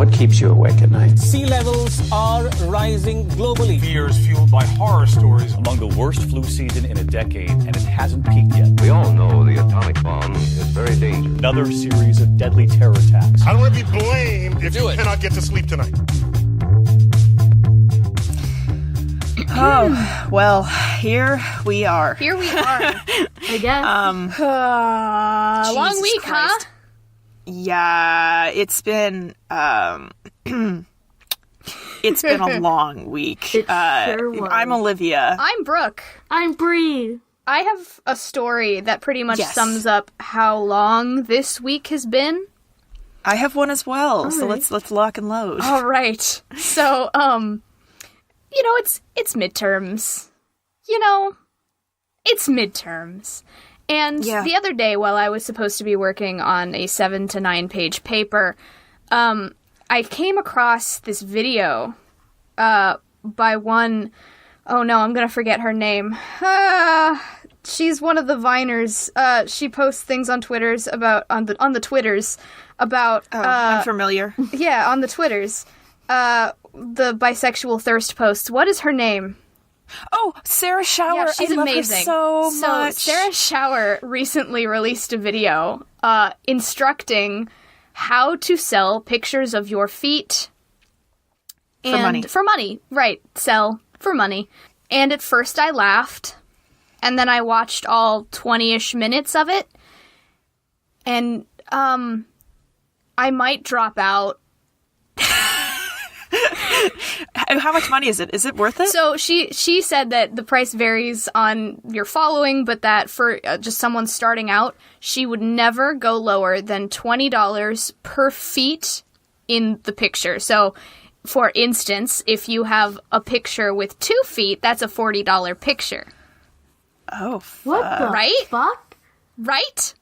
What keeps you awake at night? Sea levels are rising globally. Fears fueled by horror stories. Among the worst flu season in a decade, and it hasn't peaked yet. We all know the atomic bomb is very dangerous. Another series of deadly terror attacks. I don't want to be blamed if you cannot get to sleep tonight. Oh, well, here we are. Here we are. I guess. Long week, Christ. huh? Yeah, it's been it's been a long week. It sure was. I'm Olivia. I'm Brooke. I'm Bree. I have a story that pretty much Yes. sums up how long this week has been. I have one as well, so right. let's lock and load. All right. So, you know, it's midterms. You know, it's midterms. And the other day, while I was supposed to be working on a 7 to 9 page paper, I came across this video by one, oh no, I'm gonna forget her name. She's one of the Viners. She posts things on Twitters about, on the Twitters about... I'm familiar. Yeah, on the Twitters. The bisexual thirst posts. What is her name? Oh, Sarah Shower. Yeah, she's I love amazing. her so much. Sarah Shower recently released a video instructing how to sell pictures of your feet. For money. For money, right. Sell for money. And at first I laughed, and then I watched all 20-ish minutes of it, and I might drop out. How much money is it? Is it worth it? So she said that the price varies on your following, but that for just someone starting out, she would never go lower than $20 per feet in the picture. So, for instance, if you have a picture with 2 feet, that's a $40 picture. Oh, What the Right? fuck? Right?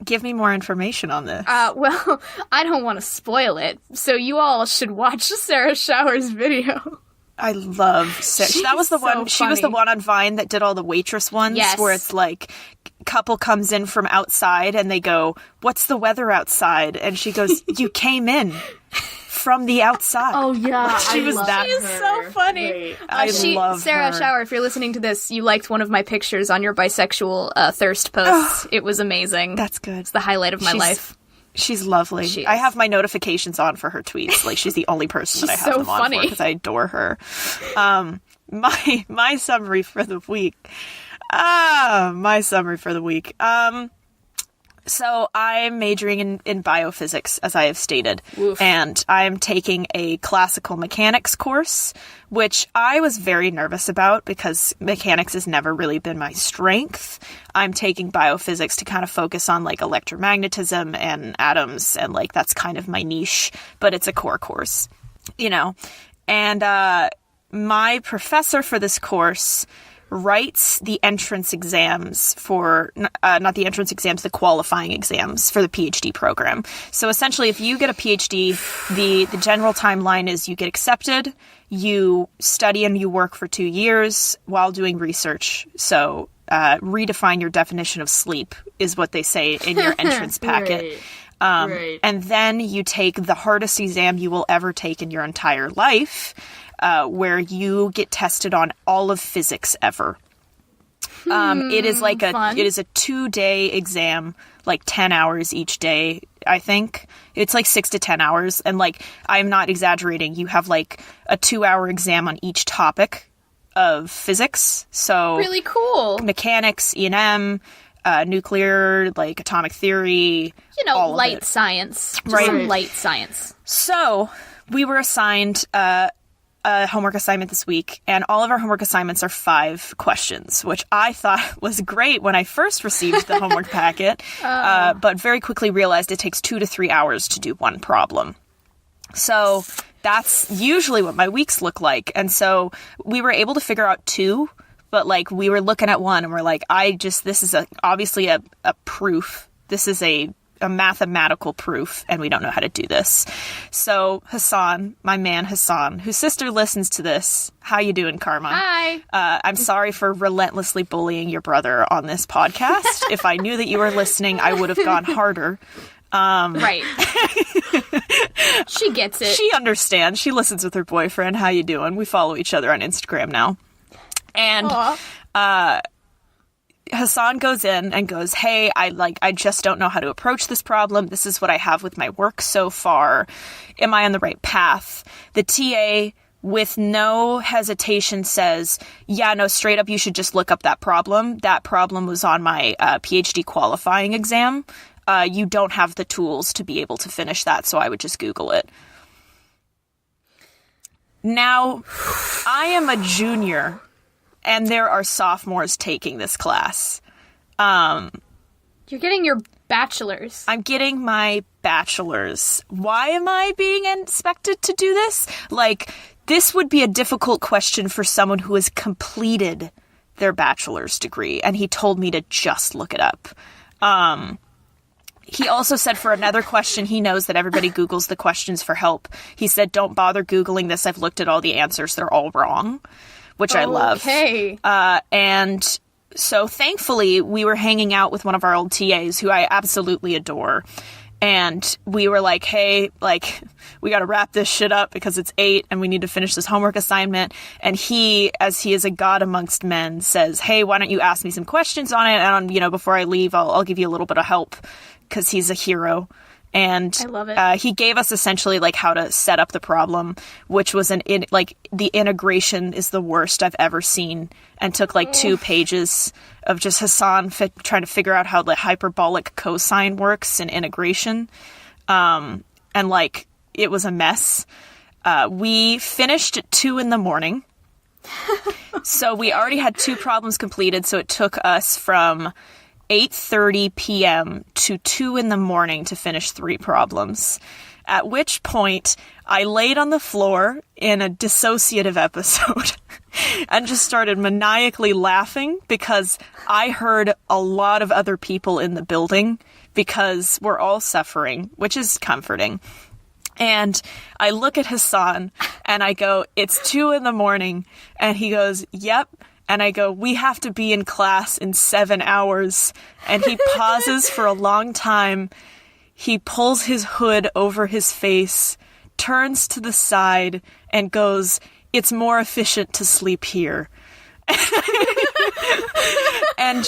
give me more information on this. Well, I don't want to spoil it, so you all should watch Sarah Shower's video. I love Sarah. That was the one. so She was the funny. one on Vine that did all the waitress ones, Yes. where it's like, couple comes in from outside and they go, "What's the weather outside?" And she goes, "You came in from the outside." Oh yeah, She was that- She is so funny. Great. I love Sarah her. Shower, if you're listening to this, you liked one of my pictures on your bisexual thirst posts. It was amazing. That's good. It's the highlight of my life. She's lovely. She I is. have my notifications on for her tweets. Like, she's the only person that I She's have so them on funny. for because I adore her. My summary for the week. My summary for the week. So I'm majoring in biophysics, as I have stated, and I'm taking a classical mechanics course, which I was very nervous about because mechanics has never really been my strength. I'm taking biophysics to kind of focus on like electromagnetism and atoms, and like that's kind of my niche, but it's a core course, you know. And my professor for this course writes the entrance exams for, not the entrance exams, the qualifying exams for the PhD program. So essentially, if you get a PhD, the general timeline is you get accepted, you study and you work for 2 years while doing research. So redefine your definition of sleep is what they say in your entrance packet. Right. And then you take the hardest exam you will ever take in your entire life, where you get tested on all of physics ever. It is like fun. it is a 2-day exam, like 10 hours each day, I think. It's like 6 to 10 hours. And like, I'm not exaggerating. You have like a 2-hour exam on each topic of physics. So Really cool. mechanics, E&M, nuclear, like atomic theory. You know, all of light it. science. Just Right. some light science. So we were assigned a homework assignment this week, and all of our homework assignments are 5 questions, which I thought was great when I first received the homework packet, but very quickly realized it takes 2 to 3 hours to do one problem. So that's usually what my weeks look like. And so we were able to figure out 2, but like we were looking at one and we're like, this is obviously a proof. This is a mathematical proof, and we don't know how to do this. So Hassan, my man Hassan, whose sister listens to this, how you doing, Karma? Hi. I'm sorry for relentlessly bullying your brother on this podcast. If I knew that you were listening, I would have gone harder. Right. She gets it. She understands. She listens with her boyfriend. How you doing? We follow each other on Instagram now. And Hassan goes in and goes, hey, I just don't know how to approach this problem. This is what I have with my work so far. Am I on the right path? The TA, with no hesitation, says, yeah, no, straight up, you should just look up that problem. That problem was on my PhD qualifying exam. You don't have the tools to be able to finish that, so I would just Google it. Now, I am a junior, and there are sophomores taking this class. You're getting your bachelor's. I'm getting my bachelor's. Why am I being expected to do this? Like, this would be a difficult question for someone who has completed their bachelor's degree, and he told me to just look it up. He also said for another question, he knows that everybody Googles the questions for help. He said, don't bother Googling this. I've looked at all the answers. They're all wrong, which I love. Okay. And so thankfully, we were hanging out with one of our old TAs who I absolutely adore. And we were like, hey, like, we got to wrap this shit up because it's 8 and we need to finish this homework assignment. And he, as he is a god amongst men, says, hey, why don't you ask me some questions on it? And, before I leave, I'll give you a little bit of help, because he's a hero. And I love it. He gave us essentially like how to set up the problem, which was the integration is the worst I've ever seen, and took like 2 pages of just Hassan trying to figure out how the hyperbolic cosine works in integration. And like, it was a mess. We finished at 2 a.m. So we already had 2 problems completed. So it took us from 8:30 p.m. to 2 a.m. to finish 3 problems. At which point, I laid on the floor in a dissociative episode and just started maniacally laughing because I heard a lot of other people in the building because we're all suffering, which is comforting. And I look at Hassan and I go, it's 2 a.m. And he goes, yep. And I go, we have to be in class in 7 hours. And he pauses for a long time. He pulls his hood over his face, turns to the side, and goes, it's more efficient to sleep here. And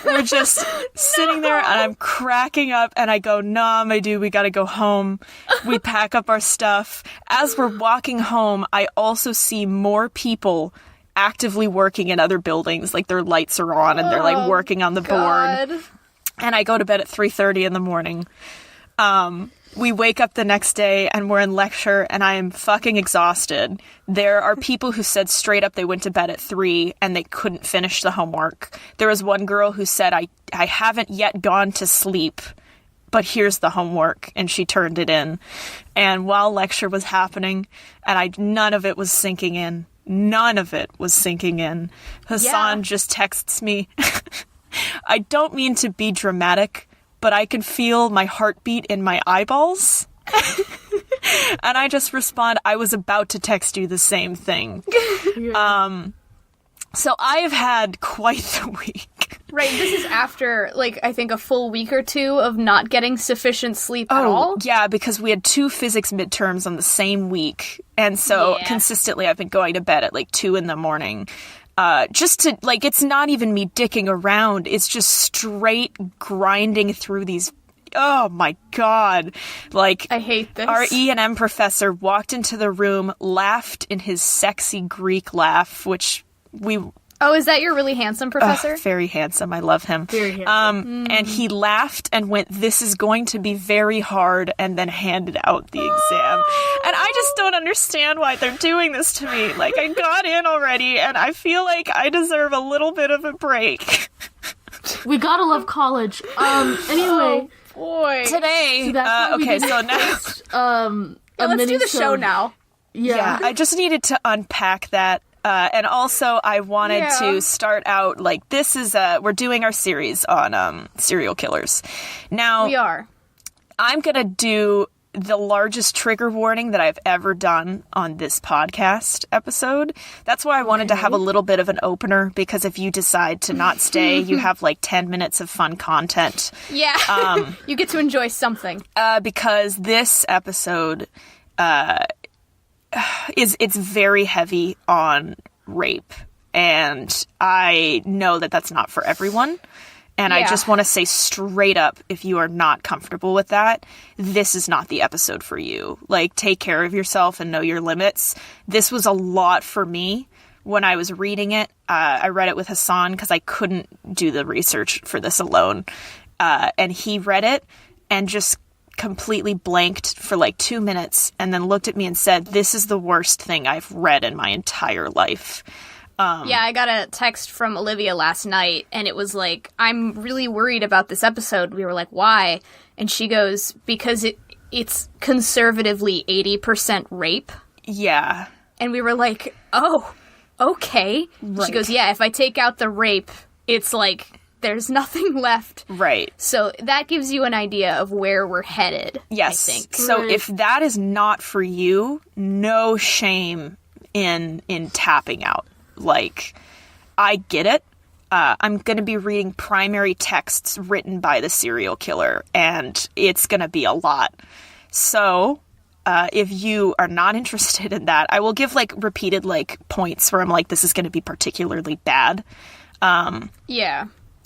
we're just sitting there, and I'm cracking up, and I go, nah, my dude, we gotta go home. We pack up our stuff. As we're walking home, I also see more people actively working in other buildings, like their lights are on and they're like working on the board. And I go to bed at 3:30 in the morning. We wake up the next day and we're in lecture and I am fucking exhausted. There are people who said straight up they went to bed at 3 and they couldn't finish the homework. There was one girl who said, I haven't yet gone to sleep, but here's the homework, and she turned it in. And while lecture was happening, and none of it was sinking in. None of it was sinking in. Hassan just texts me, I don't mean to be dramatic, but I can feel my heartbeat in my eyeballs. And I just respond, I was about to text you the same thing. So I have had quite the week. Right, this is after, like, I think a full week or 2 of not getting sufficient sleep at all. Yeah, because we had 2 physics midterms on the same week. And so consistently I've been going to bed at like 2 a.m. Just to, like, it's not even me dicking around. It's just straight grinding through these. Oh my God. Like, I hate this. Our E&M professor walked into the room, laughed in his sexy Greek laugh, which we... Oh, is that your really handsome professor? Very handsome. I love him. Very handsome. And he laughed and went, this is going to be very hard, and then handed out the exam. And I just don't understand why they're doing this to me. Like, I got in already, and I feel like I deserve a little bit of a break. We gotta love college. Anyway. Boy. Today, So that's what we okay, did so now... next, Let's do the show now. Yeah, I just needed to unpack that. And also, I wanted to start out, like, this is, we're doing our series on serial killers. Now, We are. I'm gonna do the largest trigger warning that I've ever done on this podcast episode. That's why I wanted to have a little bit of an opener, because if you decide to not stay, you have like 10 minutes of fun content. Yeah. You get to enjoy something. Because this episode it's very heavy on rape. And I know that that's not for everyone. And I just want to say straight up, if you are not comfortable with that, this is not the episode for you. Like, take care of yourself and know your limits. This was a lot for me when I was reading it. I read it with Hassan because I couldn't do the research for this alone. And he read it and just completely blanked for like 2 minutes and then looked at me and said, "This is the worst thing I've read in my entire life." Yeah, I got a text from Olivia last night, and it was like, "I'm really worried about this episode." We were like, "Why?" And she goes, "Because it's conservatively 80% rape." Yeah. And we were like, "Oh, okay." Right. She goes, "Yeah, if I take out the rape, it's like there's nothing left." Right. So that gives you an idea of where we're headed, Yes. I think. So if that is not for you, no shame in tapping out. Like, I get it. I'm going to be reading primary texts written by the serial killer, and it's going to be a lot. So, if you are not interested in that, I will give, like, repeated, like, points where I'm like, this is going to be particularly bad. Yeah.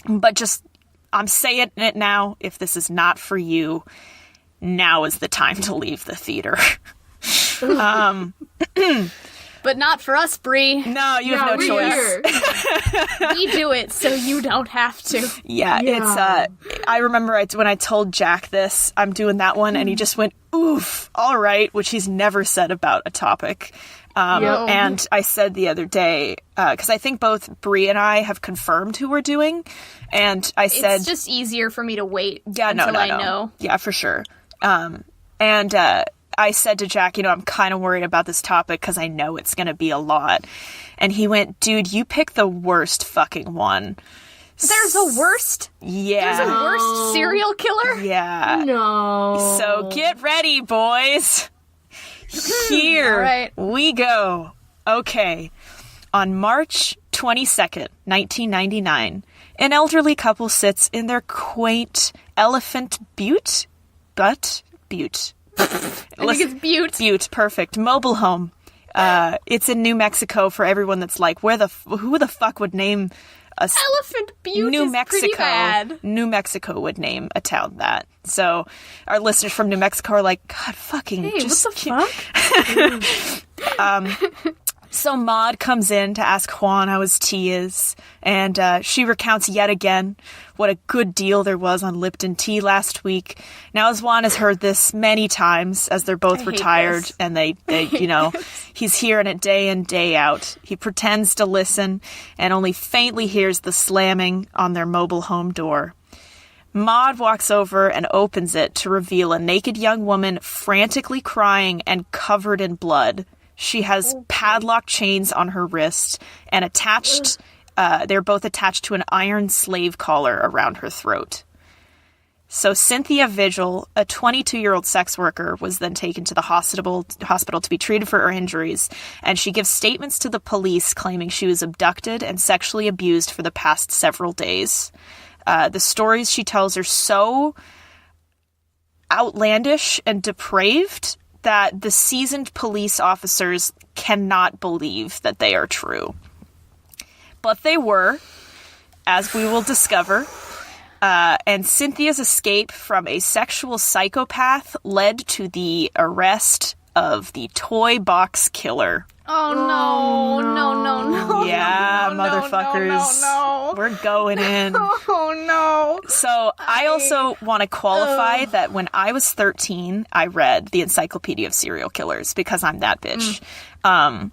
But just, I'm saying it now. If this is not for you, now is the time to leave the theater. But not for us, Bree. No, you have no choice. We do it so you don't have to. Yeah, it's, I remember when I told Jack this, I'm doing that one, and he just went, "Oof, all right," which he's never said about a topic. And I said the other day, because I think both Bree and I have confirmed who we're doing, and I said... It's just easier for me to wait until I know. Yeah, for sure. And I said to Jack, I'm kind of worried about this topic because I know it's going to be a lot. And he went, "Dude, you picked the worst fucking one." There's a worst? Yeah. There's a worst serial killer? Yeah. No. So get ready, boys. Here we go. Okay. On March 22nd, 1999, an elderly couple sits in their quaint Elephant Butte? I think it's Butte. Butte, perfect. Mobile home. It's in New Mexico for everyone that's like, who the fuck would name a Elephant Butte New is Mexico? pretty bad. New Mexico would name a town that. So our listeners from New Mexico are like, God fucking. Hey, just what the fuck? So Maud comes in to ask Juan how his tea is, and she recounts yet again what a good deal there was on Lipton tea last week. Now, as Juan has heard this many times, as they're both retired, and they he's hearing it day in, day out. He pretends to listen, and only faintly hears the slamming on their mobile home door. Maud walks over and opens it to reveal a naked young woman frantically crying and covered in blood. She has padlock chains on her wrist, and they're both attached to an iron slave collar around her throat. So Cynthia Vigil, a 22-year-old sex worker, was then taken to the hospital to be treated for her injuries, and she gives statements to the police claiming she was abducted and sexually abused for the past several days. The stories she tells are so outlandish and depraved that the seasoned police officers cannot believe that they are true. But they were, as we will discover. And Cynthia's escape from a sexual psychopath led to the arrest of the toy box killer. Oh, no. Yeah, no, motherfuckers. No. We're going in. Oh, no. So I also want to qualify that when I was 13, I read the Encyclopedia of Serial Killers because I'm that bitch. Yeah,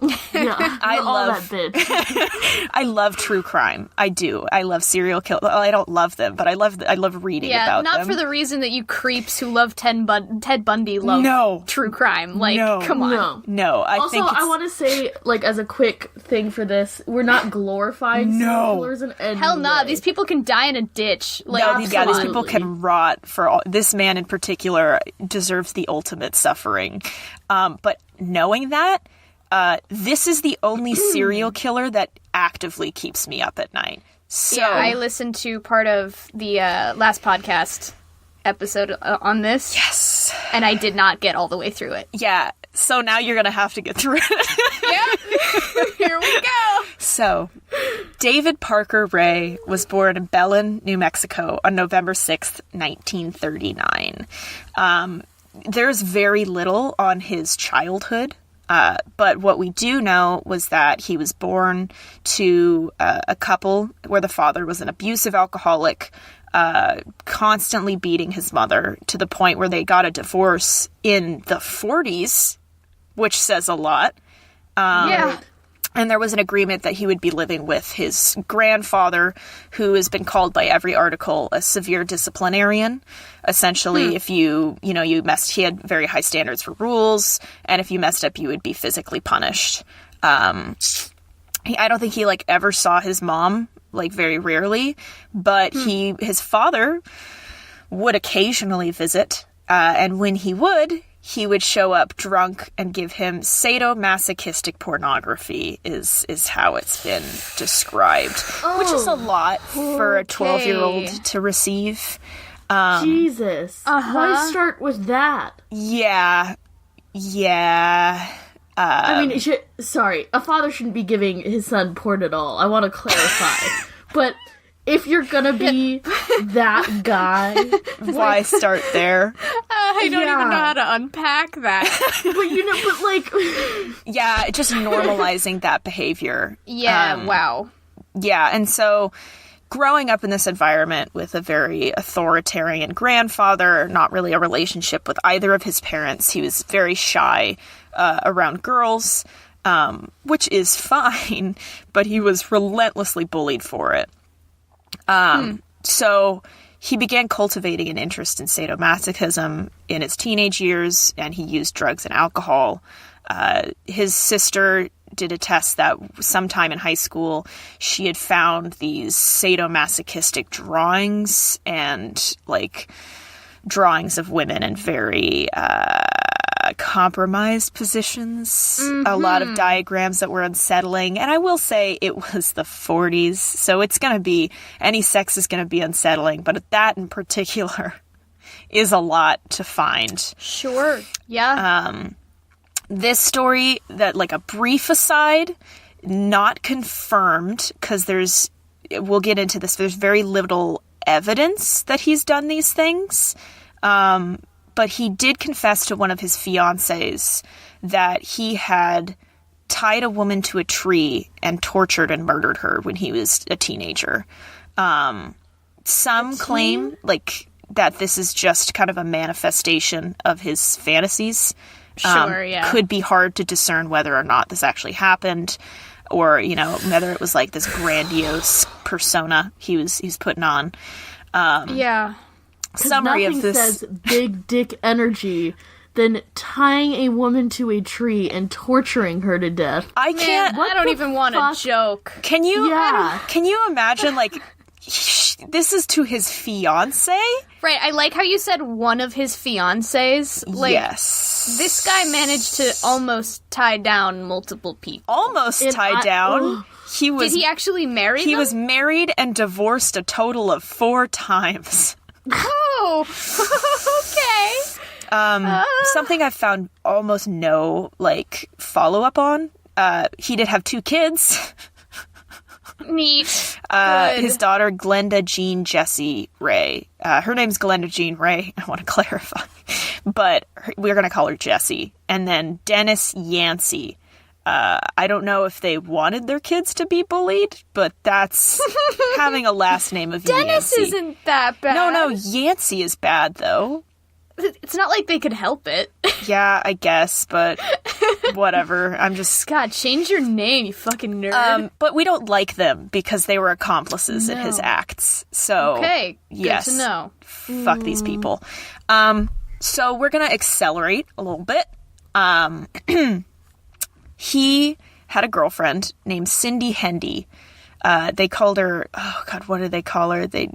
I love that bitch. I love true crime. I do. I love serial killers. Well, I don't love them, but I love reading about them. Yeah, not for the reason that you creeps who love Ted Bundy love true crime. Like, come on. No, I think I want to say say, like, as a quick thing for this, we're not glorifying serial killers in any Hell nah, way. these people can die in a ditch. Like, No, these people Absolutely. can rot for all. This man in particular deserves the ultimate suffering. But knowing that, this is the only serial killer that actively keeps me up at night. So yeah, I listened to part of the last podcast episode on this. yes, And I did not get all the way through it. yeah. So now you're gonna have to get through it. Yep. Here we go. So, David Parker Ray was born in Belen, New Mexico on November 6th, 1939. There's very little on his childhood, but what we do know was that he was born to a couple where the father was an abusive alcoholic, constantly beating his mother to the point where they got a divorce in the 40s, which says a lot. Yeah. And there was an agreement that he would be living with his grandfather, who has been called by every article a severe disciplinarian. Essentially, if you messed, he had very high standards for rules, and if you messed up, you would be physically punished. I don't think he, like, ever saw his mom, like, very rarely, but his father would occasionally visit, and when he would show up drunk and give him sadomasochistic pornography is how it's been described, which is a lot for a 12-year-old to receive. Jesus. Why start with that? Yeah. I mean, sorry, a father shouldn't be giving his son porn at all. I want to clarify. But if you're gonna be that guy... Why start there? I don't even know how to unpack that. But Yeah, just normalizing that behavior. Yeah, wow. Yeah, and so growing up in this environment with a very authoritarian grandfather, not really a relationship with either of his parents, he was very shy around girls, which is fine, but he was relentlessly bullied for it. So he began cultivating an interest in sadomasochism in his teenage years, and he used drugs and alcohol. His sister did attest that sometime in high school, she had found these sadomasochistic drawings and, like, drawings of women in very compromised positions. A lot of diagrams that were unsettling. And I will say it was the 40s, so it's going to be, any sex is going to be unsettling, but that in particular is a lot to find. Sure. Yeah. This story, that, like, a brief aside, not confirmed, because we'll get into this, there's very little evidence that he's done these things, but he did confess to one of his fiancées that he had tied a woman to a tree and tortured and murdered her when he was a teenager. Some claim, like, that this is just kind of a manifestation of his fantasies. Sure, yeah. Could be hard to discern whether or not this actually happened, or, whether it was like this grandiose persona he's putting on. Yeah. Summary of this. Nothing says big dick energy than tying a woman to a tree and torturing her to death. I can't. I don't even want to joke. Can you? Yeah. Can you imagine? Like, this is to his fiance. Right, I like how you said one of his fiancés. Like, yes. this guy managed to almost tie down multiple people. Almost tied down. He was. Did he actually marry He them? was married and divorced a total of 4 times. Oh, okay. Something I found almost no, like, follow-up on. He did have 2 kids. Neat. Good. His daughter, Glenda Jean Jessie Ray. Her name's Glenda Jean Ray, I want to clarify. But we're going to call her Jessie. And then Dennis Yancey. I don't know if they wanted their kids to be bullied, but that's having a last name of Dennis Yancey. isn't that bad. No, Yancey is bad, though. It's not like they could help it. Yeah, I guess, but whatever. I'm just... God, change your name, you fucking nerd. But we don't like them because they were accomplices in his acts. So, Okay, good yes, to know. Fuck these people. So we're going to accelerate a little bit. He had a girlfriend named Cindy Hendy. They called her, oh God, what did they call her? They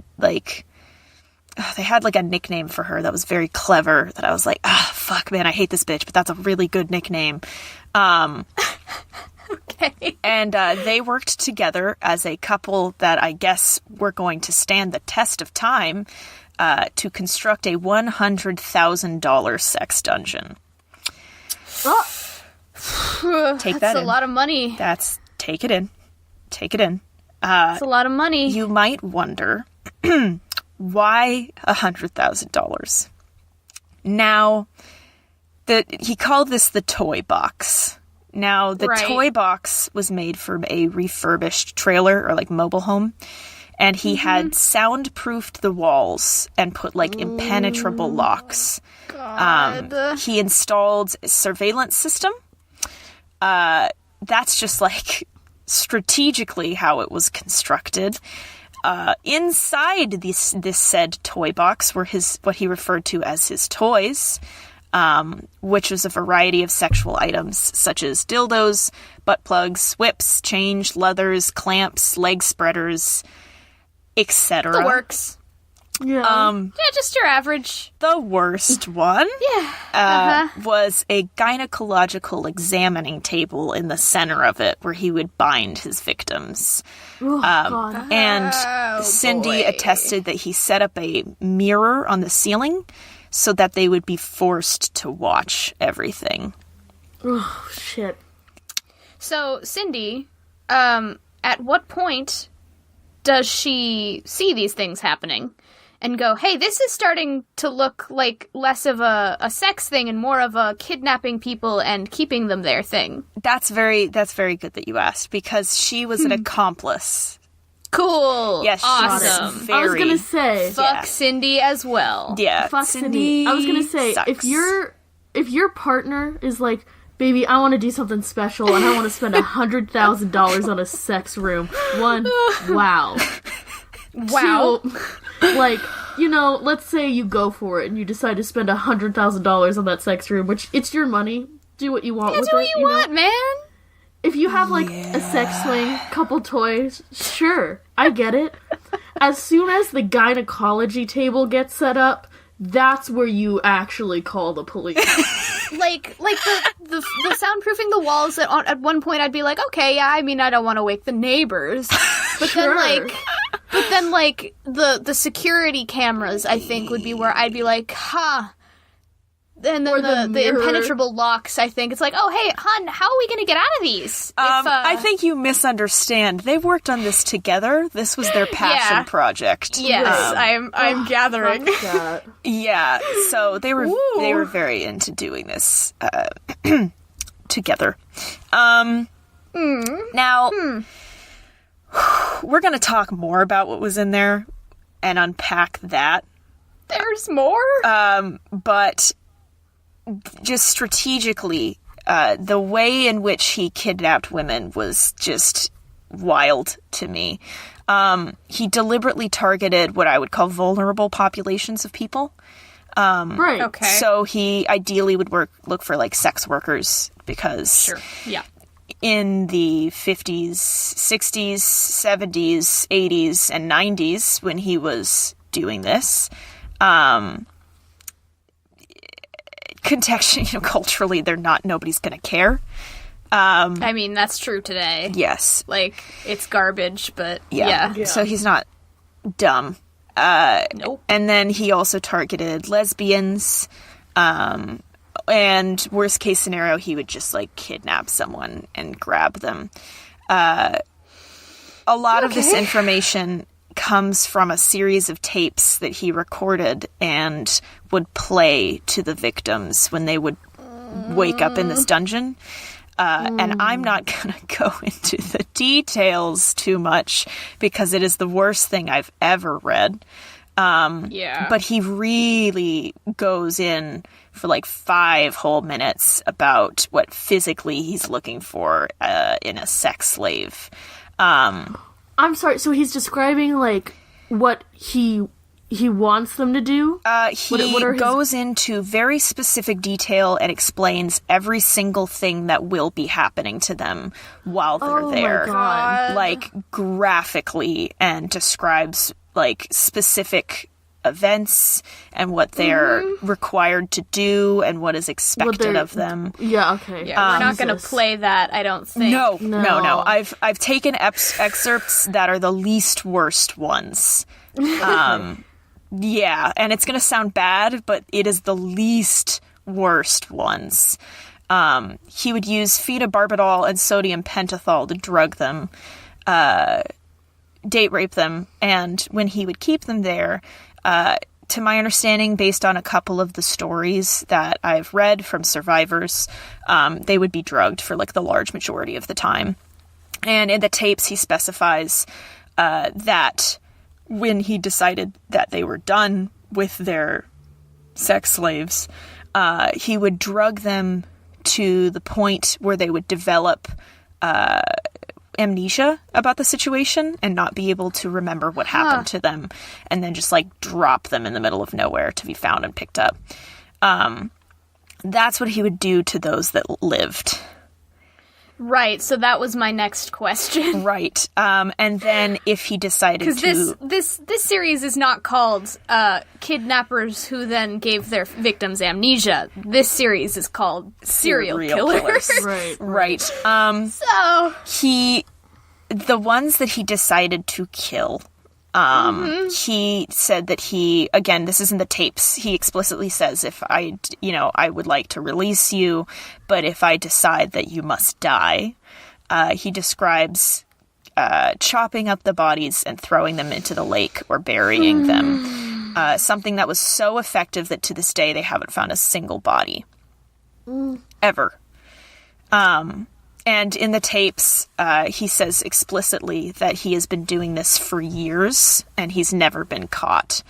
had like a nickname for her that was very clever that I was like, fuck man, I hate this bitch, but that's a really good nickname. Okay. And they worked together as a couple that I guess were going to stand the test of time to construct a $100,000 sex dungeon. Oh. Take That's that a in. lot of money. Take it in. That's a lot of money. You might wonder, why $100,000? Now, he called this the toy box. Now, the toy box was made from a refurbished trailer or like mobile home, and he had soundproofed the walls and put like impenetrable locks. God. He installed a surveillance system. That's just like strategically how it was constructed. Inside this said toy box were what he referred to as his toys, which was a variety of sexual items such as dildos, butt plugs, whips, chains, leathers, clamps, leg spreaders, etc. The works. Yeah. Yeah, just your average. The worst one was a gynecological examining table in the center of it where he would bind his victims. God. And Cindy attested that he set up a mirror on the ceiling so that they would be forced to watch everything. Oh, shit. So, Cindy, at what point does she see these things happening and go, hey, this is starting to look like less of a sex thing and more of a kidnapping people and keeping them there thing? That's very good that you asked, because she was an accomplice. Cool. Yes, awesome. Very, I was gonna say, Fuck Cindy as well. yeah, fuck Cindy. I was gonna say, sucks. if your partner is like, baby, I want to do something special and I want to spend $100,000 on a sex room. One, wow. Wow. Two, like, you know, let's say you go for it and you decide to spend $100,000 on that sex room, which it's your money. Do what you want with it. Do what you want, man. If you have, like, a sex swing, couple toys, sure, I get it. As soon as the gynecology table gets set up, that's where you actually call the police. like the soundproofing the walls, at one point I'd be like, okay, yeah, I mean, I don't want to wake the neighbors. But Sure. then the security cameras, I think, would be where I'd be like, huh. And Or then the the mirror. impenetrable locks, I think. It's like, oh, hey, hon, how are we going to get out of these? I think you misunderstand. They worked on this together. This was their passion Yeah. project. Yes, I'm gathering. Fuck that. Yeah, so they were very into doing this together. Now, we're going to talk more about what was in there and unpack that. There's more? But just strategically, the way in which he kidnapped women was just wild to me. He deliberately targeted what I would call vulnerable populations of people. Right. Okay. So he ideally would look for like sex workers, because Sure. Yeah. in the 50s, 60s, 70s, 80s, and 90s when he was doing this, contextually, culturally, nobody's gonna care. I mean, that's true today. Yes. Like, it's garbage, but Yeah. yeah. So he's not dumb. Nope. And then he also targeted lesbians. And worst case scenario, he would just like kidnap someone and grab them. A lot of this information comes from a series of tapes that he recorded and would play to the victims when they would wake up in this dungeon. And I'm not going to go into the details too much because it is the worst thing I've ever read. Yeah. But he really goes in for like 5 whole minutes about what physically he's looking for in a sex slave. I'm sorry, so he's describing, like, what he he wants them to do? He goes into very specific detail and explains every single thing that will be happening to them while they're there. My God. Like, graphically, and describes, like, specific events and what they're required to do and what is expected of them. Yeah, okay. Yeah, we're not going to play that, I don't think. No. I've taken excerpts that are the least worst ones. Yeah, and it's going to sound bad, but it is the least worst ones. He would use phenobarbital and sodium pentothal to drug them, date rape them, and when he would keep them there, to my understanding, based on a couple of the stories that I've read from survivors, they would be drugged for like the large majority of the time. And in the tapes, he specifies that when he decided that they were done with their sex slaves, he would drug them to the point where they would develop amnesia about the situation and not be able to remember what happened to them, and then just like drop them in the middle of nowhere to be found and picked up. That's what he would do to those that lived. Right, so that was my next question. Right. And then if he decided to... Because this series is not called Kidnappers Who Then Gave Their Victims Amnesia. This series is called Serial Killers. Right. So... The ones that he decided to kill, he said that again, this is in the tapes, he explicitly says, if I would like to release you, but if I decide that you must die, he describes chopping up the bodies and throwing them into the lake or burying them. Something that was so effective that to this day they haven't found a single body. Ever. And in the tapes, he says explicitly that he has been doing this for years, and he's never been caught.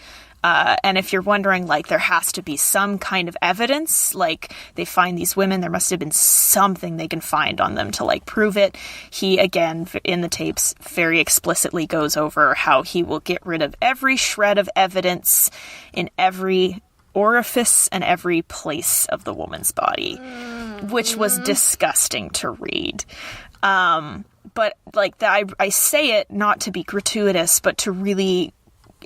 And if you're wondering, like, there has to be some kind of evidence, like, they find these women, there must have been something they can find on them to, like, prove it. He, again, in the tapes, very explicitly goes over how he will get rid of every shred of evidence in every orifice and every place of the woman's body, which was disgusting to read. But like I say it not to be gratuitous, but to really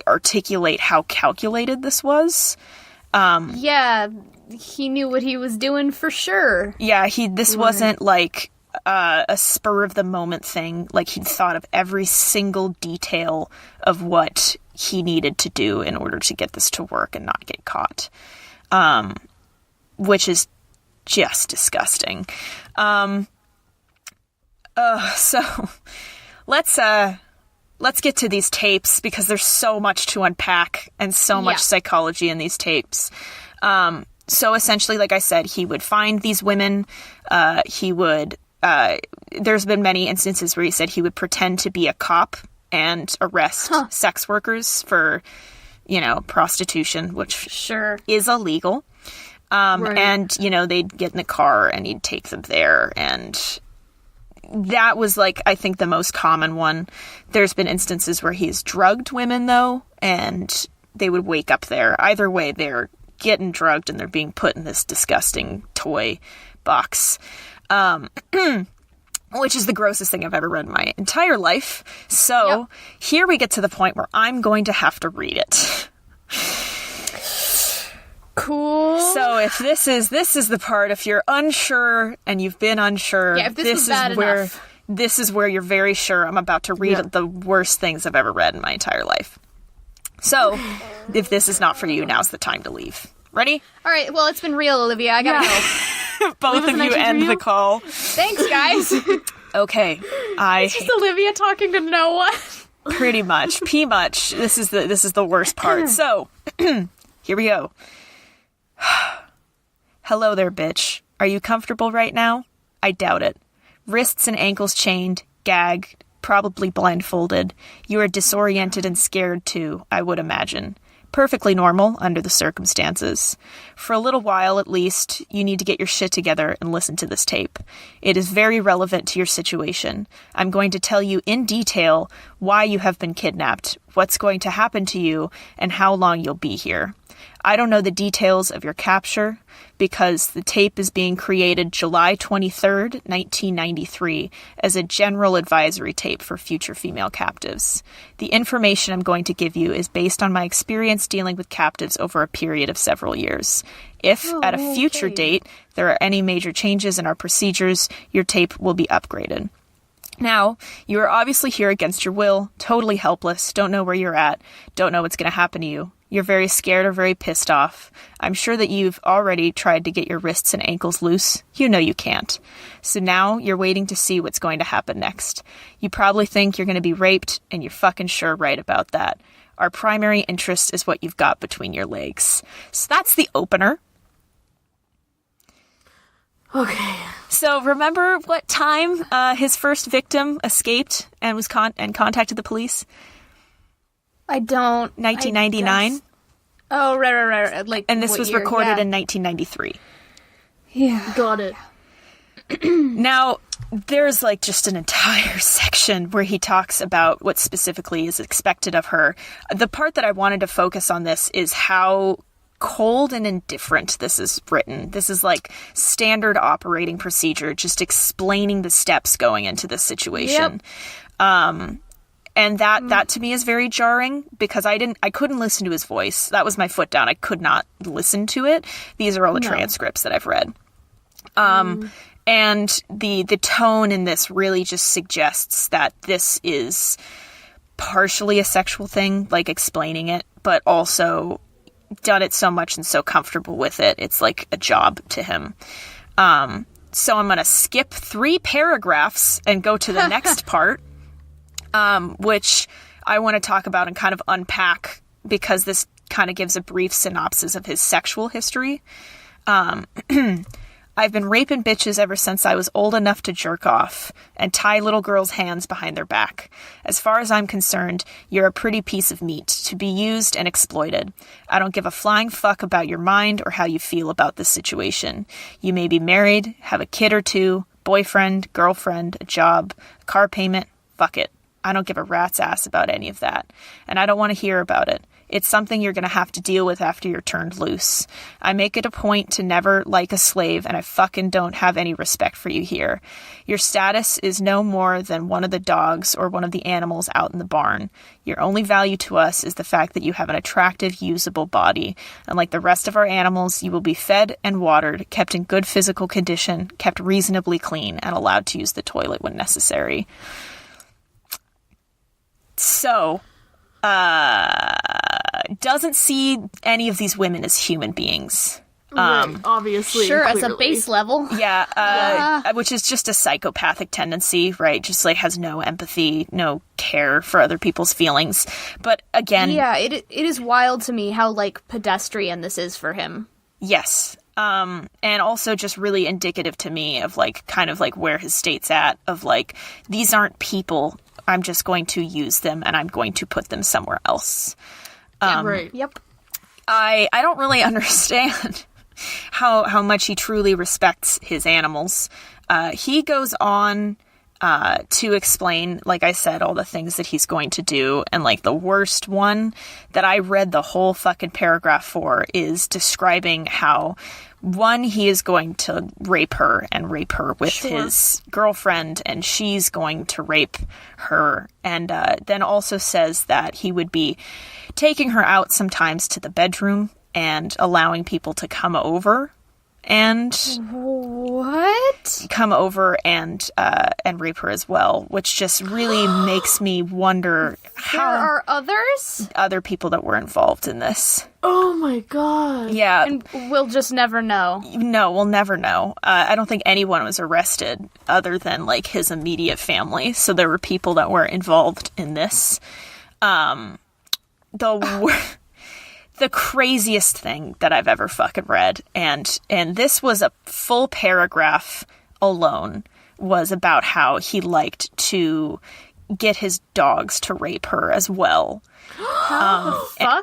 articulate how calculated this was. Yeah, he knew what he was doing for sure. Yeah, this wasn't like a spur of the moment thing. Like, he'd thought of every single detail of what he needed to do in order to get this to work and not get caught. Which is just disgusting. So let's get to these tapes, because there's so much to unpack and so much psychology in these tapes. So essentially, like I said, he would find these women, there's been many instances where he said he would pretend to be a cop and arrest sex workers for, prostitution, which is illegal. And, they'd get in the car and he'd take them there. And that was, like, I think the most common one. There's been instances where he's drugged women, though, and they would wake up there. Either way, they're getting drugged and they're being put in this disgusting toy box. Which is the grossest thing I've ever read in my entire life. So here we get to the point where I'm going to have to read it. Cool. So if this is the part, if you're unsure and you've been unsure, if this is where you're very sure I'm about to read the worst things I've ever read in my entire life. So if this is not for you, now's the time to leave. Ready? All right. Well, it's been real, Olivia. I gotta go. Both of you end the call. Thanks, guys. Okay. It's just Olivia talking to no one. Pretty much. P-much. This is the worst part. So, here we go. Hello there, bitch. Are you comfortable right now? I doubt it. Wrists and ankles chained, gagged, probably blindfolded. You are disoriented and scared too, I would imagine. Perfectly normal under the circumstances. For a little while, at least, you need to get your shit together and listen to this tape. It is very relevant to your situation. I'm going to tell you in detail why you have been kidnapped, what's going to happen to you, and how long you'll be here. I don't know the details of your capture because the tape is being created July 23rd, 1993 as a general advisory tape for future female captives. The information I'm going to give you is based on my experience dealing with captives over a period of several years. If, at a future date, there are any major changes in our procedures, your tape will be upgraded. Now, you are obviously here against your will, totally helpless, don't know where you're at, don't know what's going to happen to you. You're very scared or very pissed off. I'm sure that you've already tried to get your wrists and ankles loose. You know you can't. So now you're waiting to see what's going to happen next. You probably think you're going to be raped, and you're fucking sure right about that. Our primary interest is what you've got between your legs. So that's the opener. Okay. So remember what time his first victim escaped and was contacted the police? I don't. 1999. Oh, right. Like, and this what was year? recorded Yeah. in 1993. Yeah. Got it. Now, there's like just an entire section where he talks about what specifically is expected of her. The part that I wanted to focus on this is how cold and indifferent this is written. This is like standard operating procedure, just explaining the steps going into this situation. Yep. And that to me is very jarring because I couldn't listen to his voice. That was my foot down. I could not listen to it. These are all the transcripts that I've read. And the tone in this really just suggests that this is partially a sexual thing, like explaining it, but also done it so much and so comfortable with it. It's like a job to him. So I'm going to skip 3 paragraphs and go to the next part. Which I want to talk about and kind of unpack because this kind of gives a brief synopsis of his sexual history. I've been raping bitches ever since I was old enough to jerk off and tie little girls' hands behind their back. As far as I'm concerned, you're a pretty piece of meat to be used and exploited. I don't give a flying fuck about your mind or how you feel about this situation. You may be married, have a kid or two, boyfriend, girlfriend, a job, a car payment, fuck it. I don't give a rat's ass about any of that, and I don't want to hear about it. It's something you're going to have to deal with after you're turned loose. I make it a point to never like a slave, and I fucking don't have any respect for you here. Your status is no more than one of the dogs or one of the animals out in the barn. Your only value to us is the fact that you have an attractive, usable body, and like the rest of our animals, you will be fed and watered, kept in good physical condition, kept reasonably clean, and allowed to use the toilet when necessary. So, doesn't see any of these women as human beings. Right, obviously. Sure, as a clearly. base level. Yeah, which is just a psychopathic tendency, right? Just like has no empathy, no care for other people's feelings. But again... Yeah, it is wild to me how, like, pedestrian this is for him. Yes. And also just really indicative to me of, like, kind of like where his state's at, of like, these aren't people. I'm just going to use them and I'm going to put them somewhere else. Right. Yep. I don't really understand how much he truly respects his animals. He goes on to explain, like I said, all the things that he's going to do. And like the worst one that I read the whole fucking paragraph for is describing how, one, he is going to rape her with his girlfriend, and she's going to rape her. And then also says that he would be taking her out sometimes to the bedroom and allowing people to come over and rape her as well, which just really makes me wonder how There are others? other people that were involved in this. Oh my god. Yeah. And we'll just never know. No, we'll never know. I don't think anyone was arrested other than like his immediate family. So there were people that were involved in this. The craziest thing that I've ever fucking read, and this was a full paragraph alone, was about how he liked to get his dogs to rape her as well.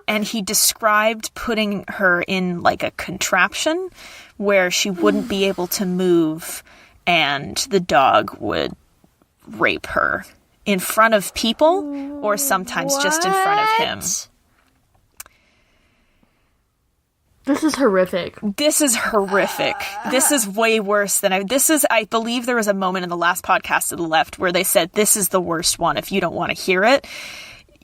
And he described putting her in like a contraption where she wouldn't be able to move and the dog would rape her in front of people or sometimes just in front of him. This is horrific. This is horrific. This is way worse than I believe there was a moment in the last podcast to the left where they said, this is the worst one. If you don't want to hear it,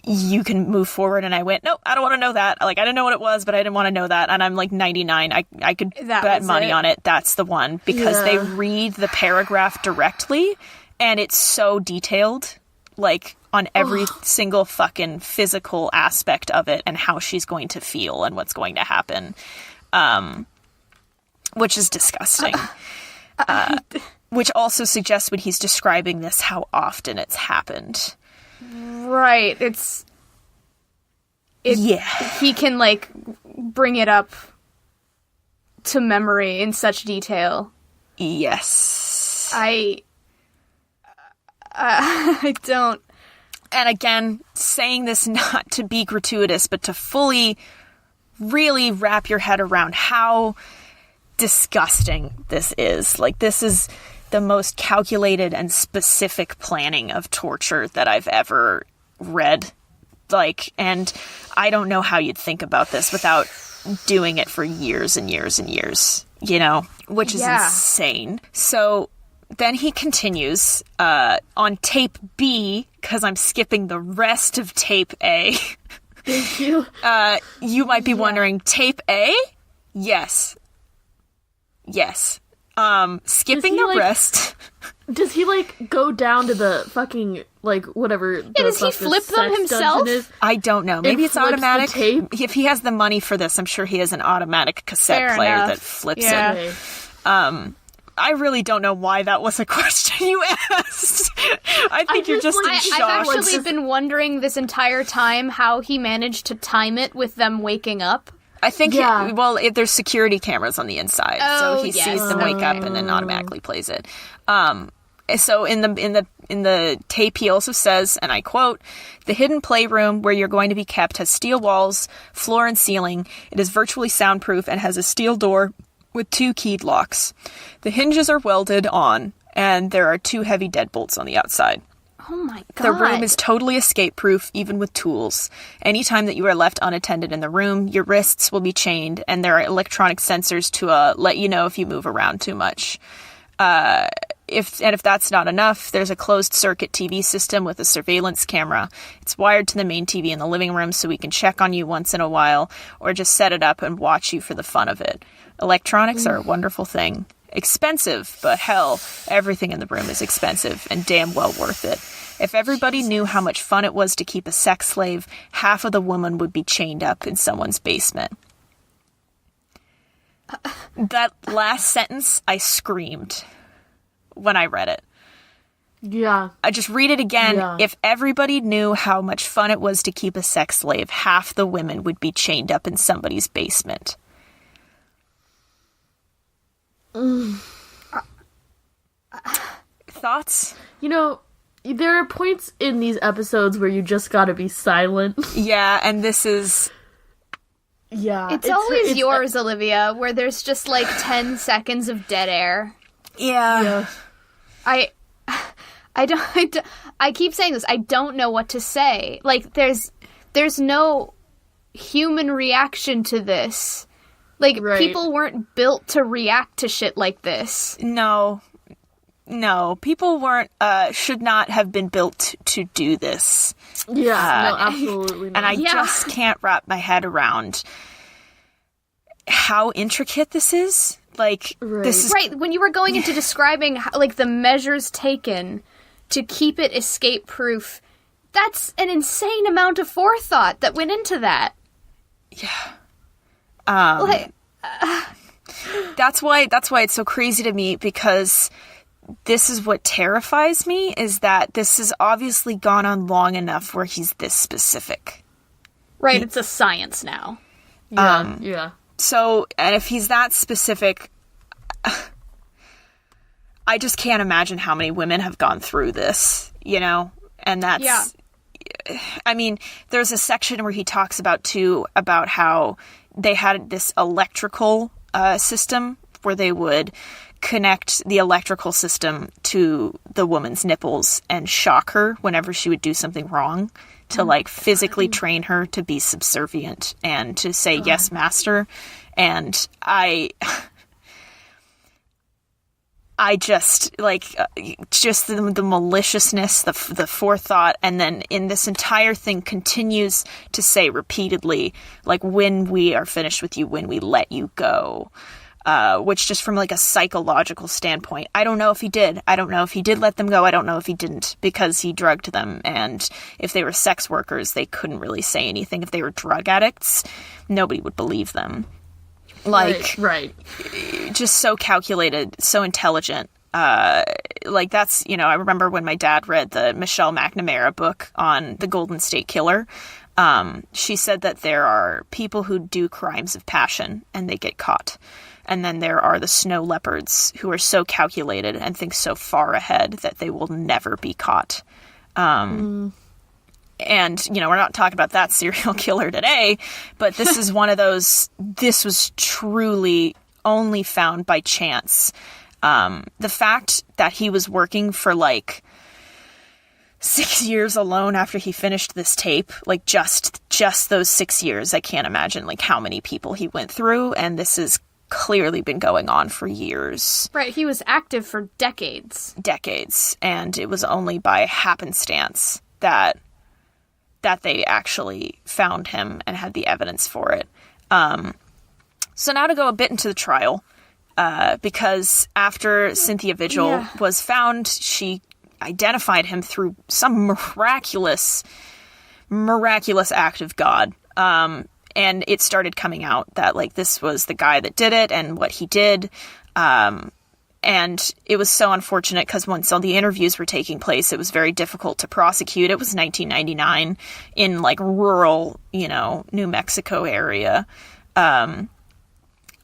you can move forward. And I went, nope, I don't want to know that. Like, I didn't know what it was, but I didn't want to know that. And I'm like 99. I could bet money on it. That's the one because they read the paragraph directly and it's so detailed, like on every single fucking physical aspect of it and how she's going to feel and what's going to happen. Which is disgusting. Which also suggests when he's describing this, how often it's happened. Right. He can, like, bring it up to memory in such detail. Yes. I don't... And again, saying this not to be gratuitous, but to fully, really wrap your head around how disgusting this is. Like, this is the most calculated and specific planning of torture that I've ever read. Like, and I don't know how you'd think about this without doing it for years and years and years, you know, which is insane. So then he continues on tape B, because I'm skipping the rest of tape A. Thank you. You might be wondering, tape A? Yes. Skipping the rest. Does he, like, go down to the fucking, like, whatever... does he flip them himself? I don't know. Maybe it's automatic. If he has the money for this, I'm sure he has an automatic cassette player that flips it. I really don't know why that was a question you asked. I think you're just in shock. I've actually been wondering this entire time how he managed to time it with them waking up. I think, there's security cameras on the inside, so he sees them wake up and then automatically plays it. So in the tape, he also says, and I quote, "The hidden playroom where you're going to be kept has steel walls, floor and ceiling. It is virtually soundproof and has a steel door with 2 keyed locks. The hinges are welded on, and there are 2 heavy deadbolts on the outside. Oh my god. The room is totally escape-proof, even with tools. Anytime that you are left unattended in the room, your wrists will be chained, and there are electronic sensors to let you know if you move around too much. If that's not enough, there's a closed-circuit TV system with a surveillance camera. It's wired to the main TV in the living room so we can check on you once in a while, or just set it up and watch you for the fun of it. Electronics are a wonderful thing. Expensive, but hell, everything in the room is expensive and damn well worth it. If everybody knew how much fun it was to keep a sex slave, half of the women would be chained up in someone's basement." That last sentence, I screamed when I read it. Yeah. I just read it again. Yeah. If everybody knew how much fun it was to keep a sex slave, half the women would be chained up in somebody's basement. Thoughts? You know, there are points in these episodes where you just gotta be silent. Yeah, and this is... Yeah. It's always yours, Olivia, where there's just like 10 seconds of dead air. Yeah. I keep saying this. I don't know what to say. Like, there's no human reaction to this. Like, people weren't built to react to shit like this. No, people weren't, should not have been built to do this. Yeah, no, absolutely not. And I just can't wrap my head around how intricate this is. Like, this is... Right, when you were going into describing, like, the measures taken to keep it escape-proof, that's an insane amount of forethought that went into that. Yeah. That's why it's so crazy to me, because this is what terrifies me, is that this has obviously gone on long enough where he's this specific. Right, it's a science now. Yeah. So, and if he's that specific, I just can't imagine how many women have gone through this, you know? And that's, I mean, there's a section where he talks about how they had this electrical system where they would connect the electrical system to the woman's nipples and shock her whenever she would do something wrong, to like physically train her to be subservient and to say, yes, master. And I just like just the maliciousness, the forethought, and then in this entire thing continues to say repeatedly, like, when we are finished with you, when we let you go. Which just from like a psychological standpoint, I don't know if he did. I don't know if he did let them go. I don't know if he didn't, because he drugged them. And if they were sex workers, they couldn't really say anything. If they were drug addicts, nobody would believe them. Like, right. Just so calculated, so intelligent. Like that's, I remember when my dad read the Michelle McNamara book on the Golden State Killer. She said that there are people who do crimes of passion and they get caught. And then there are the snow leopards who are so calculated and think so far ahead that they will never be caught. And, we're not talking about that serial killer today, but this is one of those, this was truly only found by chance. The fact that he was working for like 6 years alone after he finished this tape, like just those 6 years, I can't imagine like how many people he went through, and this has clearly been going on for years. Right, he was active for decades. And it was only by happenstance that they actually found him and had the evidence for it. So now to go a bit into the trial, because after Cynthia Vigil was found, she identified him through some miraculous act of God. And it started coming out that, like, this was the guy that did it and what he did. And it was so unfortunate because once all the interviews were taking place, it was very difficult to prosecute. It was 1999 in, like, rural, New Mexico area.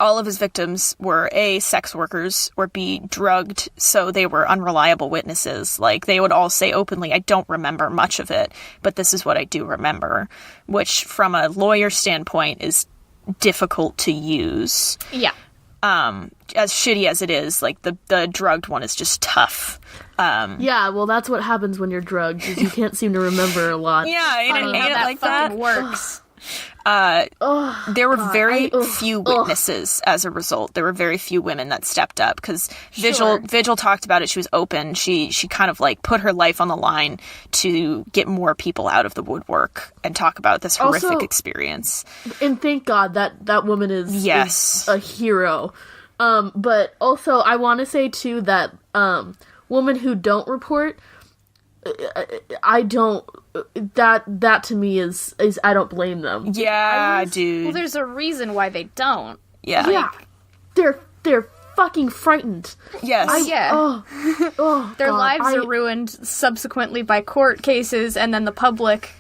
All of his victims were A, sex workers, or B, drugged, so they were unreliable witnesses. Like, they would all say openly, I don't remember much of it, but this is what I do remember, which from a lawyer standpoint is difficult to use. Yeah. As shitty as it is, like, the drugged one is just tough. Yeah, well, that's what happens when you're drugged, is you can't seem to remember a lot. Yeah, ain't it that like fucking that? works. There were very few witnesses as a result. There were very few women that stepped up because Vigil talked about it. She was open. She kind of like put her life on the line to get more people out of the woodwork and talk about this horrific experience. And thank God that woman is a hero. But also I want to say too that women who don't report, I don't. That to me is I don't blame them. Yeah, dude. Well, there's a reason why they don't. Yeah. Yeah. They're fucking frightened. Yes. Their lives are ruined subsequently by court cases, and then the public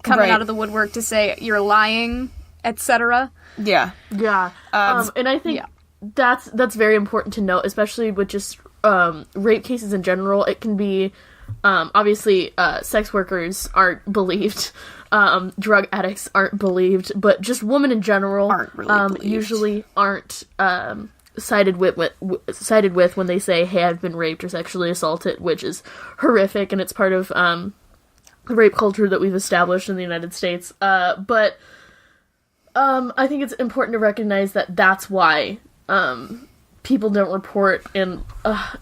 coming out of the woodwork to say you're lying, etc. Yeah. Yeah. And I think that's very important to note, especially with just rape cases in general. It can be. Obviously, sex workers aren't believed, drug addicts aren't believed, but just women in general aren't really believed. Usually aren't sided with when they say, "Hey, I've been raped or sexually assaulted," which is horrific, and it's part of the rape culture that we've established in the United States. But I think it's important to recognize that that's why. People don't report, and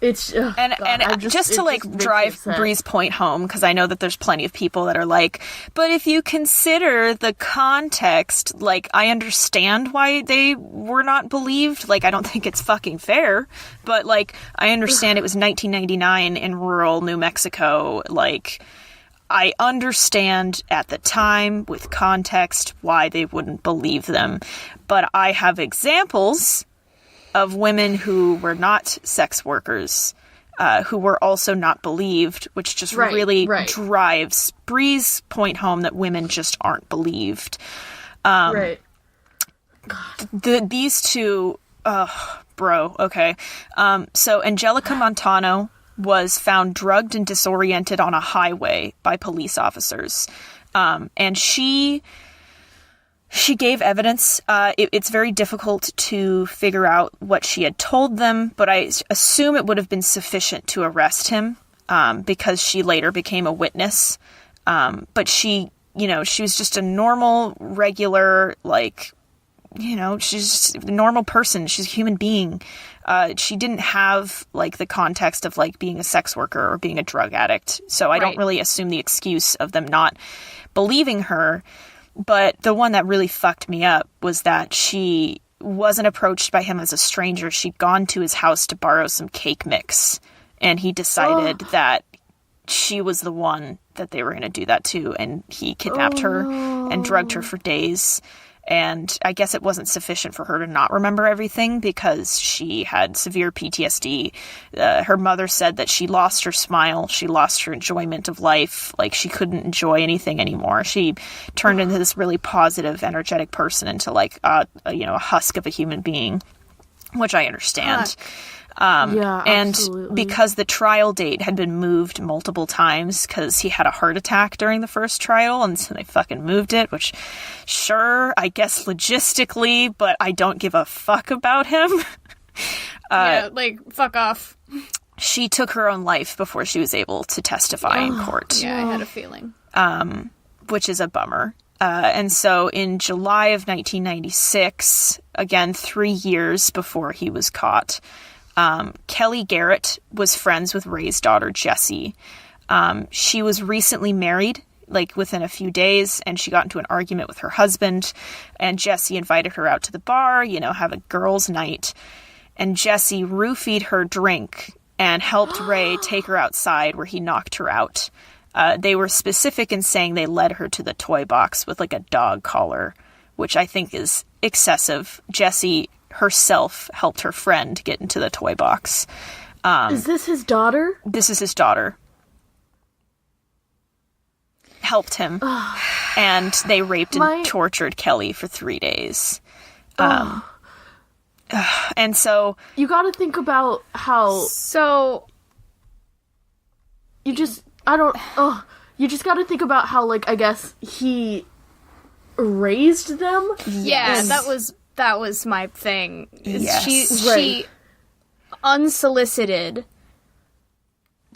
it's just to like drive Bree's point home, because I know that there's plenty of people that are like, but if you consider the context, like, I understand why they were not believed. Like, I don't think it's fucking fair, but like, I understand it was 1999 in rural New Mexico. Like, I understand at the time with context why they wouldn't believe them, but I have examples of women who were not sex workers, who were also not believed, which just really drives Bree's point home that women just aren't believed. These two, okay. So Angelica Montano was found drugged and disoriented on a highway by police officers. And she gave evidence. It's very difficult to figure out what she had told them, but I assume it would have been sufficient to arrest him, because she later became a witness. But she was just a normal, regular, she's just a normal person. She's a human being. She didn't have, the context of, being a sex worker or being a drug addict. So I don't really assume the excuse of them not believing her. But the one that really fucked me up was that she wasn't approached by him as a stranger. She'd gone to his house to borrow some cake mix. And he decided that she was the one that they were going to do that to. And he kidnapped her and drugged her for days. And I guess it wasn't sufficient for her to not remember everything because she had severe PTSD. Her mother said that she lost her smile. She lost her enjoyment of life. She couldn't enjoy anything anymore. She turned into this really positive, energetic person into a husk of a human being, which I understand. Yeah, and absolutely. Because the trial date had been moved multiple times because he had a heart attack during the first trial, and so they fucking moved it, which, sure, I guess logistically, but I don't give a fuck about him. Fuck off. She took her own life before she was able to testify in court. Yeah, I had a feeling. Which is a bummer. And so in July of 1996, again, 3 years before he was caught, Kelly Garrett was friends with Ray's daughter, Jessie. She was recently married, within a few days, and she got into an argument with her husband, and Jessie invited her out to the bar, have a girls' night, and Jessie roofied her drink and helped Ray take her outside where he knocked her out. They were specific in saying they led her to the toy box with, a dog collar, which I think is excessive. Jessie herself helped her friend get into the toy box. Is this his daughter? This is his daughter. Helped him. And they raped and tortured Kelly for 3 days. And so... You gotta think about how... So... You just gotta think about how, I guess, he raised them? Yeah, that was my thing. Yes. She unsolicited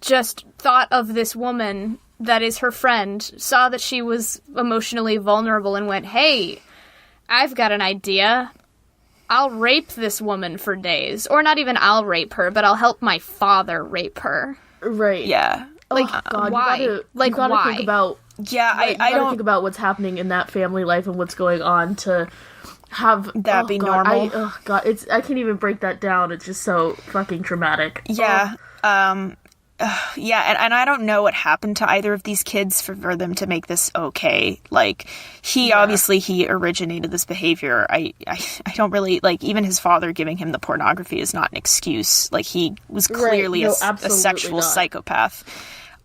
just thought of this woman that is her friend, saw that she was emotionally vulnerable and went, "Hey, I've got an idea. I'll rape this woman for days. Or not even I'll rape her, but I'll help my father rape her." Right. Yeah. God, why? You gotta why? think about... Yeah, I don't... think about what's happening in that family life and what's going on to have... that be normal. I can't even break that down. It's just so fucking traumatic. Yeah. Yeah, and I don't know what happened to either of these kids for them to make this okay. Obviously he originated this behavior. I don't really, even his father giving him the pornography is not an excuse. He was clearly a sexual psychopath.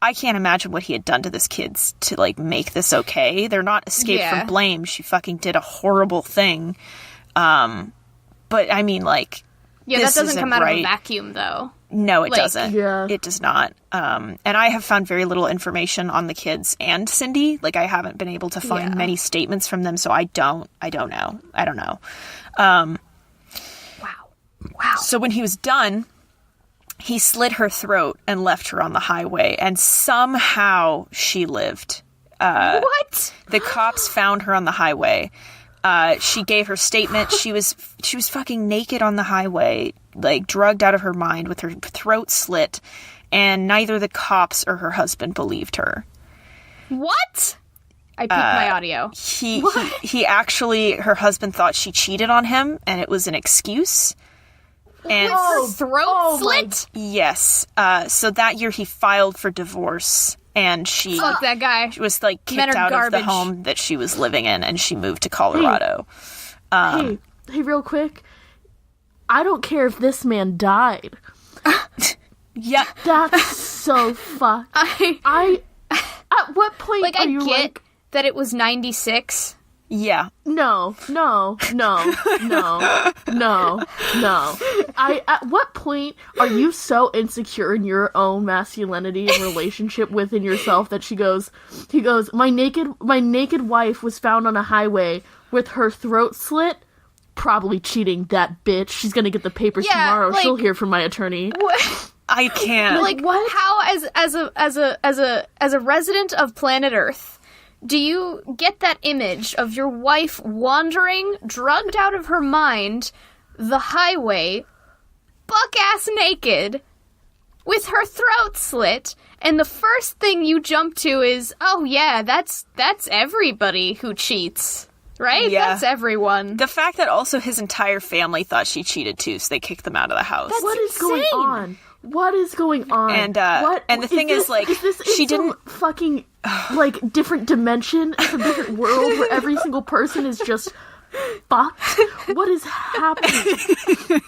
I can't imagine what he had done to this kids to, make this okay. They're not escaped from blame. She fucking did a horrible thing. But, I mean, Yeah, this that doesn't come out right. of a vacuum, though. No, it doesn't. Yeah. It does not. And I have found very little information on the kids and Cindy. I haven't been able to find many statements from them, so I don't know. Wow. So when he was done, he slit her throat and left her on the highway, and somehow she lived. What? The cops found her on the highway. She gave her statement. She was fucking naked on the highway, drugged out of her mind with her throat slit, and neither the cops or her husband believed her. What? I peaked my audio. He actually, her husband thought she cheated on him, and it was an excuse. And her throat slit? Yes. So that year he filed for divorce, and she Fuck that guy. was kicked out of the home that she was living in, and she moved to Colorado. Hey, real quick. I don't care if this man died. Yeah. That's so fucked. At what point are you that it was 96? Yeah. No. At what point are you so insecure in your own masculinity and relationship within yourself that he goes, my naked wife was found on a highway with her throat slit? Probably cheating, that bitch. She's gonna get the papers tomorrow. like, she'll hear from my attorney. What? I can't. Like, what? How, as a resident of planet Earth, do you get that image of your wife wandering, drugged out of her mind, the highway, buck-ass naked, with her throat slit, and the first thing you jump to is, oh yeah, that's everybody who cheats, right? Yeah. That's everyone. The fact that also his entire family thought she cheated too, so they kicked them out of the house. What is going on? What is going on? And the thing is, like, is this she in some didn't fucking like different dimension, some different world where every single person is just fucked. What is happening?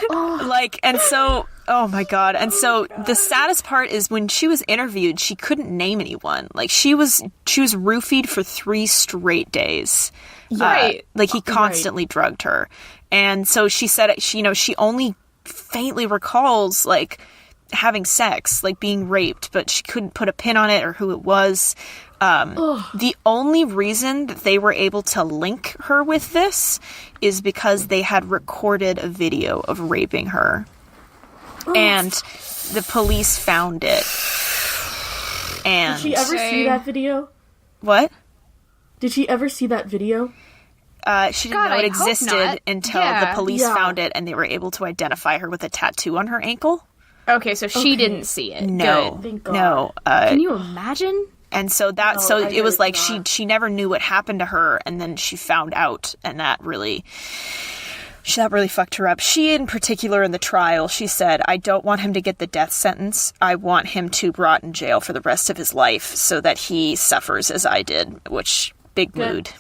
Oh my god. And so the saddest part is when she was interviewed, she couldn't name anyone. Like, she was roofied for 3 straight days. Right. Like, he constantly drugged her. And so she said, she only faintly recalls, like, having sex, like being raped, but she couldn't put a pin on it or who it was. The only reason that they were able to link her with this is because they had recorded a video of raping her. And the police found it. And did she ever see that video? What? Did she ever see that video? She didn't know it existed until the police Yeah. found it, and they were able to identify her with a tattoo on her ankle. Okay, so she didn't see it. No, Good. Thank God. no. Can you imagine? And so I it was heard like not. she never knew what happened to her, and then she found out, and that really fucked her up. She, in particular, in the trial, she said, "I don't want him to get the death sentence. I want him to rot in jail for the rest of his life so that he suffers as I did," which, big mood.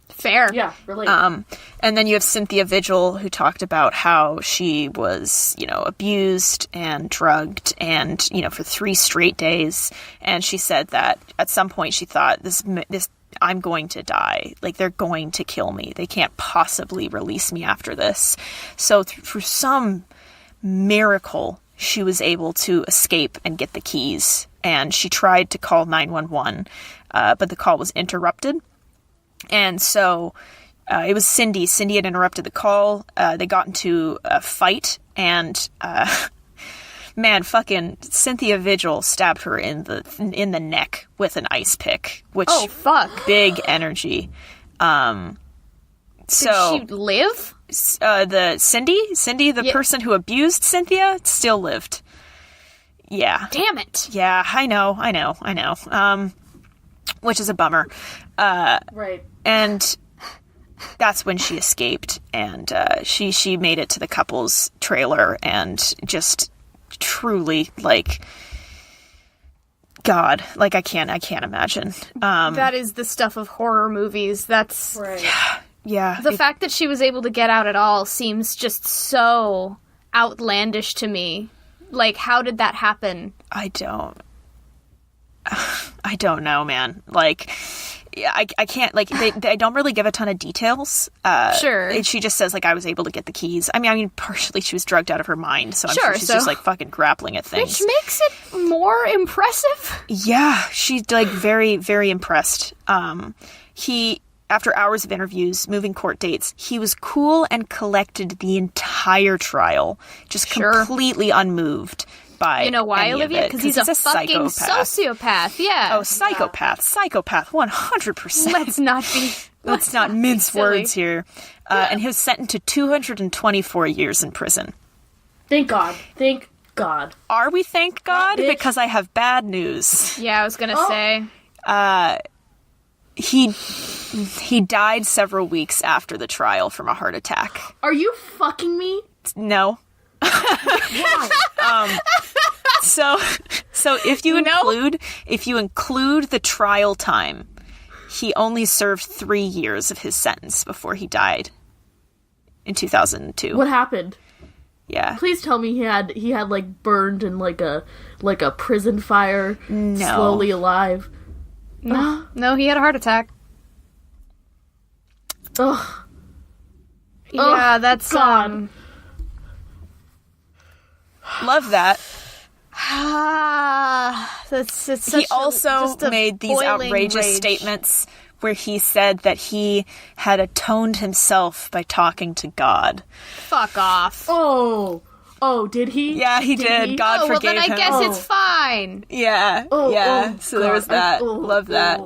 Fair. Yeah, relate. And then you have Cynthia Vigil, who talked about how she was, abused and drugged and, for 3 straight days. And she said that at some point she thought, this I'm going to die. Like, they're going to kill me. They can't possibly release me after this. So through some miracle, she was able to escape and get the keys. And she tried to call 911, but the call was interrupted. And so it was Cindy. Cindy had interrupted the call. They got into a fight, and fucking Cynthia Vigil stabbed her in the neck with an ice pick, which big energy. Did she live? The Cindy, the person who abused Cynthia, still lived. Yeah. Damn it. Yeah, I know. Which is a bummer. Right. And that's when she escaped, and she made it to the couple's trailer, and just truly, like, God, like, I can't imagine. That is the stuff of horror movies. That's Yeah. the fact that she was able to get out at all seems just so outlandish to me. Like, how did that happen? I don't know, man. Like, I can't, like, they don't really give a ton of details. Sure. And she just says, like, I was able to get the keys. I mean, partially she was drugged out of her mind, so I'm sure she's just, like, fucking grappling at things. Which makes it more impressive. Yeah, she's, like, very, very impressed. After hours of interviews, moving court dates, he was cool and collected the entire trial, just completely unmoved by You know why, any of Olivia? it, Because he's a fucking psychopath. sociopath. Yeah. Oh, psychopath, 100%. Let's not mince silly. words here. And he was sentenced to 224 years in prison. Thank God. Thank God. Are we, thank God? bitch. Because I have bad news. Yeah, I was gonna say. He died several weeks after the trial from a heart attack. Are you fucking me? No. Why? So if you include the trial time, he only served 3 years of his sentence before he died in 2002. What happened? Yeah. Please tell me he had like burned in like a prison fire, No. slowly alive. No, he had a heart attack. Ugh. Yeah, that's God. Love that. That's He also made these outrageous statements where he said that he had atoned himself by talking to God. Fuck off. Oh, did he? Yeah, he did. God well, forgave then I him. guess it's fine. Yeah, so there was that. Love that.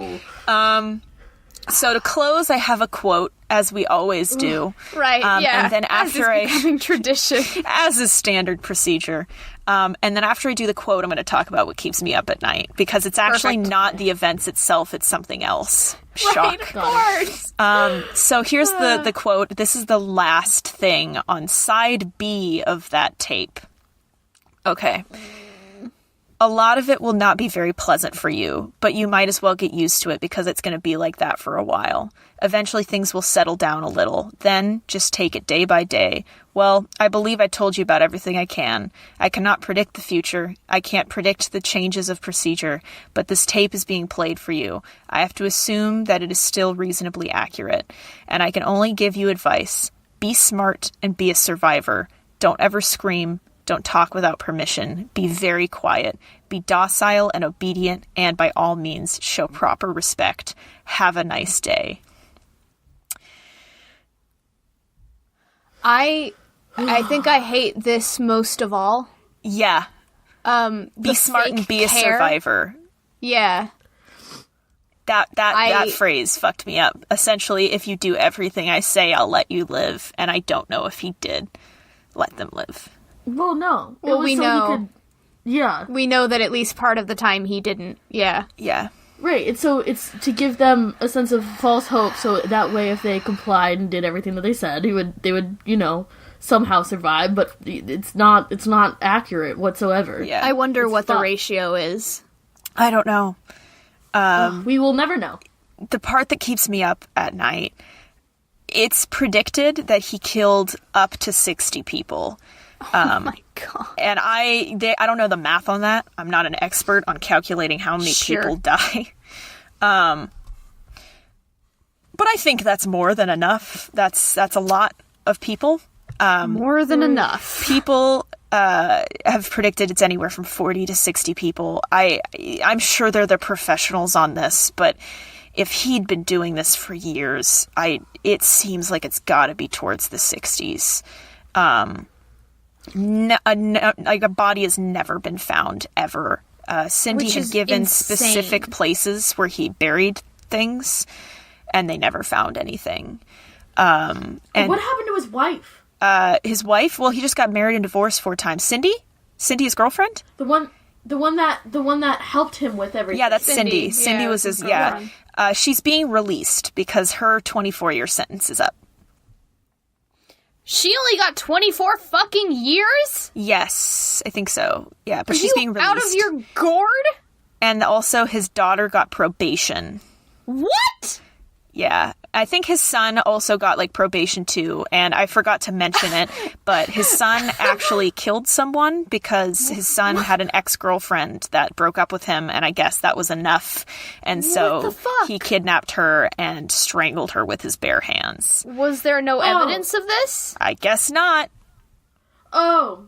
So to close, I have a quote, as we always do. Right, yeah. And then after as is becoming tradition. as is standard procedure. And then after I do the quote, I'm going to talk about what keeps me up at night, because it's actually not the events itself, it's something else. Right, Shock. of course. So here's the quote. This is the last thing on side B of that tape. Okay. A lot of it will not be very pleasant for you, but you might as well get used to it because it's going to be like that for a while. Eventually things will settle down a little. Then just take it day by day. Well, I believe I told you about everything I can. I cannot predict the future. I can't predict the changes of procedure, but this tape is being played for you. I have to assume that it is still reasonably accurate, and I can only give you advice. Be smart and be a survivor. Don't ever scream. Don't talk without permission. Be very quiet. Be docile and obedient, and by all means, show proper respect. Have a nice day. I think I hate this most of all. Yeah. Be smart and be a survivor. Yeah. That phrase fucked me up. Essentially, if you do everything I say, I'll let you live, and I don't know if he did let them live. Well, no. Well, we know. Yeah. We know that at least part of the time he didn't. Yeah. Yeah. Right. It's to give them a sense of false hope, so that way if they complied and did everything that they said, they would, somehow survive, but it's not accurate whatsoever. Yeah. I wonder what the fucked. ratio is. I don't know. We will never know. The part that keeps me up at night, it's predicted that he killed up to 60 people. Oh my god. And I don't know the math on that. I'm not an expert on calculating how many people die. But I think that's more than enough. That's a lot of people. More than enough. People have predicted it's anywhere from 40 to 60 people. I'm sure they're the professionals on this, but if he'd been doing this for years, it seems like it's got to be towards the 60s. Like a body has never been found ever. Cindy Which had is given insane. specific places where he buried things, and they never found anything. And what happened to his wife? his wife, well, he just got married and divorced 4 times. Cindy, his girlfriend. The one that helped him with everything. Yeah, that's Cindy. Cindy. Cindy Yeah, was his. girlfriend. Yeah, she's being released because her 24-year sentence is up. She only got 24 fucking years? Yes, I think so. Yeah, but Are she's you being released. out of your gourd? And also, his daughter got probation. What? Yeah, I think his son also got, like, probation, too, and I forgot to mention it, but his son actually killed someone because his son had an ex-girlfriend that broke up with him, and I guess that was enough, and so he kidnapped her and strangled her with his bare hands. Was there no evidence of this? I guess not. Oh.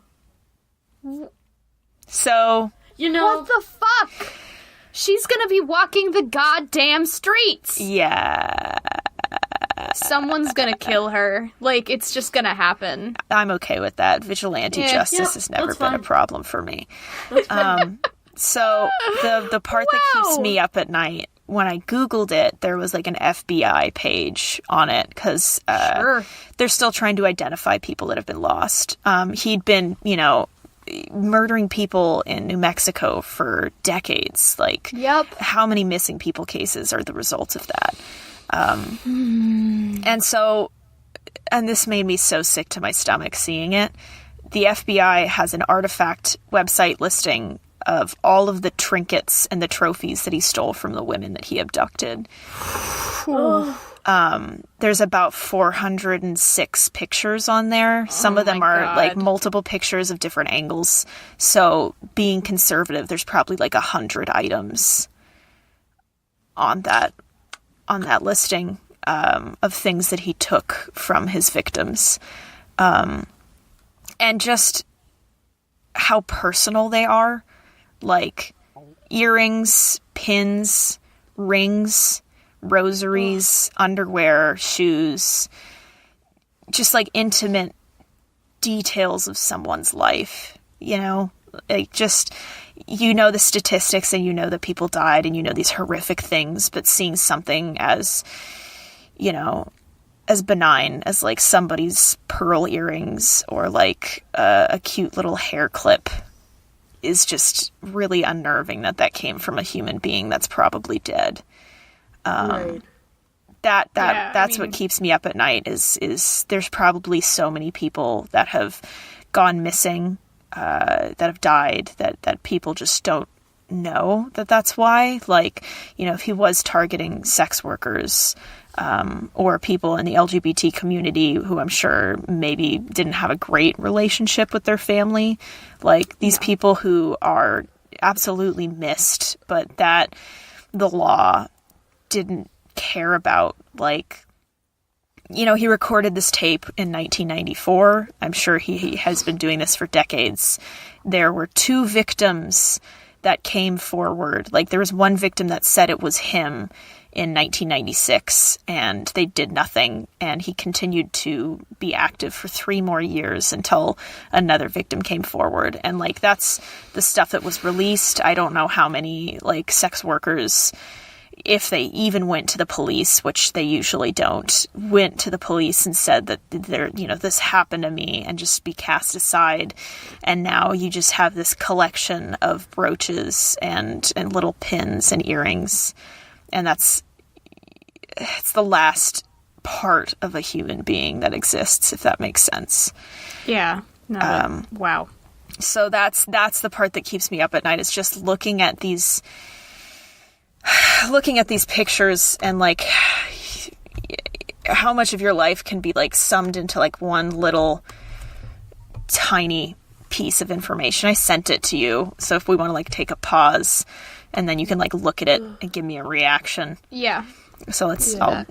So... What the fuck? She's gonna be walking the goddamn streets. Yeah. Someone's gonna kill her. Like, it's just gonna happen. I'm okay with that. Vigilante justice has never been a problem for me. So the part that keeps me up at night, when I Googled it, there was like an FBI page on it because they're still trying to identify people that have been lost. He'd been, murdering people in New Mexico for decades. Like, how many missing people cases are the result of that? And this made me so sick to my stomach seeing it. The FBI has an artifact website listing of all of the trinkets and the trophies that he stole from the women that he abducted. There's about 406 pictures on there. Some of them are like multiple pictures of different angles. So being conservative, there's probably like 100 items on that listing. of things that he took from his victims. And just how personal they are. Like earrings, pins, rings, rosaries, underwear, shoes. Just like intimate details of someone's life, you know? Like just, you know the statistics and you know that people died and you know these horrific things, but seeing something as, you know, as benign as like somebody's pearl earrings or like a cute little hair clip is just really unnerving that came from a human being that's probably dead. Right. That's what keeps me up at night is there's probably so many people that have gone missing, that have died, that people just don't know that's why. Like, you know, if he was targeting sex workers, or people in the LGBT community who I'm sure maybe didn't have a great relationship with their family, like these people who are absolutely missed, but that the law didn't care about. Like, you know, he recorded this tape in 1994. I'm sure he has been doing this for decades. There were 2 victims that came forward. Like, there was one victim that said it was him in 1996, and they did nothing, and he continued to be active for 3 more years until another victim came forward. And, like, that's the stuff that was released. I don't know how many, like, sex workers, if they even went to the police, which they usually don't, went to the police and said that you know, this happened to me, and just be cast aside. And now you just have this collection of brooches and little pins and earrings. And it's the last part of a human being that exists, if that makes sense. Yeah. No, wow. So that's the part that keeps me up at night, is just looking at these pictures and like how much of your life can be like summed into like one little tiny piece of information. I sent it to you, so if we want to like take a pause and then you can like look at it and give me a reaction. Yeah. So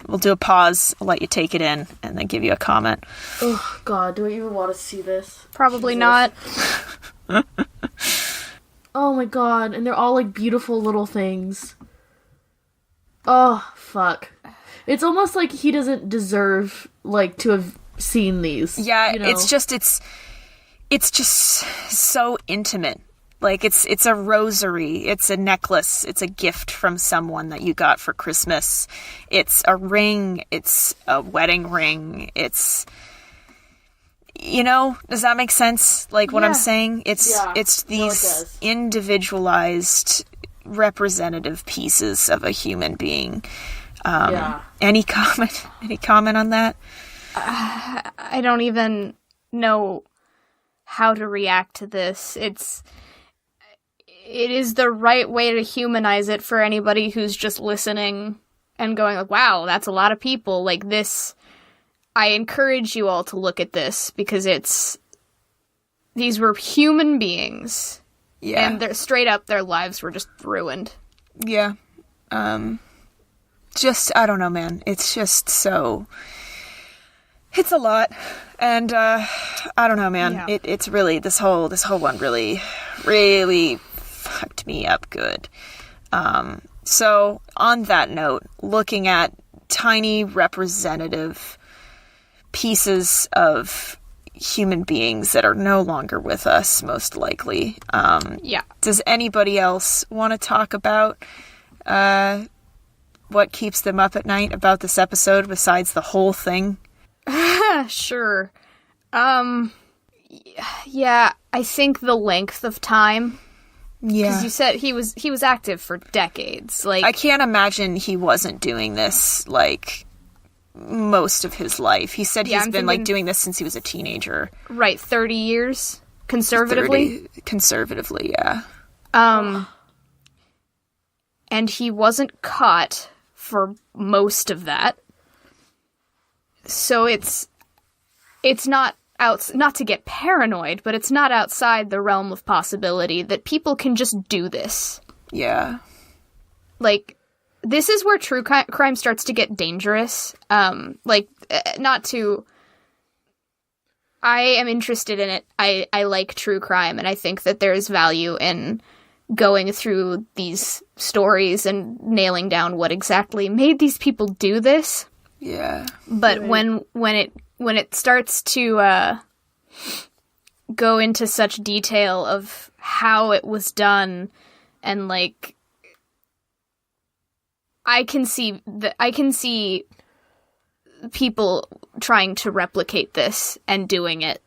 we'll do a pause, I'll let you take it in, and then give you a comment. Oh God, do I even want to see this? Probably not. Oh my God, and they're all like beautiful little things. Oh, fuck. It's almost like he doesn't deserve, like, to have seen these. Yeah, you know? it's just so intimate. Like, it's a rosary, it's a necklace, it's a gift from someone that you got for Christmas. It's a ring, it's a wedding ring, it's... You know, does that make sense? Like, what I'm saying? It's these individualized, representative pieces of a human being. Any comment on that? I don't even know how to react to this. It is the right way to humanize it for anybody who's just listening and going like, wow, that's a lot of people. Like this, I encourage you all to look at this because these were human beings. Yeah. And they're straight up, their lives were just ruined. Yeah. Just, I don't know, man. It's just so... It's a lot. And, I don't know, man. Yeah. It's really, this whole one really, really fucked me up good. So, on that note, looking at tiny representative pieces of human beings that are no longer with us, most likely. Does anybody else want to talk about what keeps them up at night about this episode besides the whole thing? Sure. Yeah, I think the length of time. Yeah. Because you said he was active for decades. Like, I can't imagine he wasn't doing this, like, most of his life. He said he's been like doing this since he was a teenager. Right, 30 years conservatively. Conservatively, yeah. And he wasn't caught for most of that. So it's not to get paranoid, but it's not outside the realm of possibility that people can just do this. Yeah. Like, this is where true crime starts to get dangerous. Not to... I am interested in it. I like true crime, and I think that there's value in going through these stories and nailing down what exactly made these people do this. Yeah. But when it starts to go into such detail of how it was done, and like I can see people trying to replicate this and doing it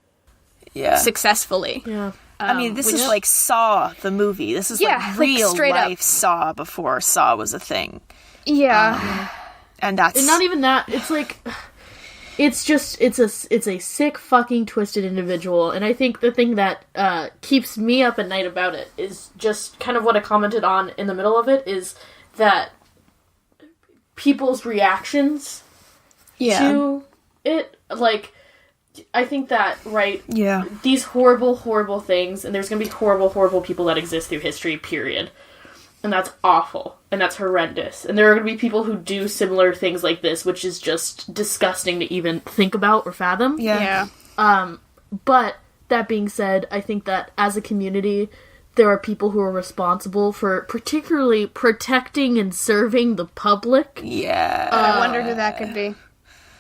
successfully. Yeah. I mean, this is like Saw, the movie. This is like real life Saw before Saw was a thing. Yeah. And that's... And not even that, it's like... It's a sick fucking twisted individual, and I think the thing that keeps me up at night about it is just kind of what I commented on in the middle of it, is that people's reactions to it, like, I think that, right, these horrible, horrible things, and there's gonna be horrible, horrible people that exist through history, period. And that's awful. And that's horrendous. And there are going to be people who do similar things like this, which is just disgusting to even think about or fathom. Yeah. But, that being said, I think that as a community, there are people who are responsible for particularly protecting and serving the public. Yeah. I wonder who that could be.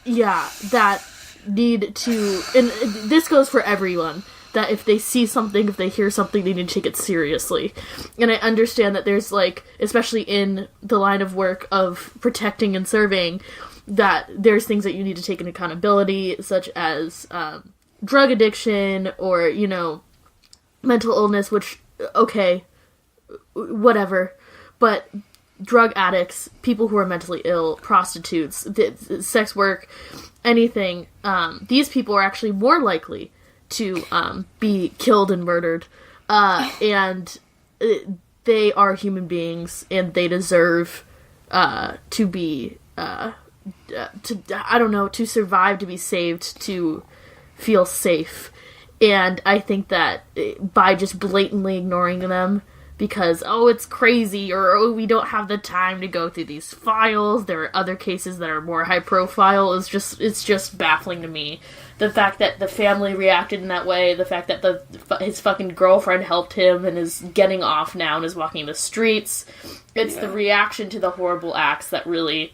Yeah, that need to... And this goes for everyone. That if they see something, if they hear something, they need to take it seriously. And I understand that there's, like, especially in the line of work of protecting and serving, that there's things that you need to take into accountability, such as drug addiction or, you know, mental illness, which, okay, whatever. But drug addicts, people who are mentally ill, prostitutes, sex work, anything, these people are actually more likely to be killed and murdered, and they are human beings, and they deserve to be to survive, to be saved, to feel safe. And I think that by just blatantly ignoring them because, oh, it's crazy, or, oh, we don't have the time to go through these files, there are other cases that are more high profile, it's just baffling to me. The fact that the family reacted in that way, the fact that his fucking girlfriend helped him and is getting off now and is walking the streets, it's the reaction to the horrible acts that really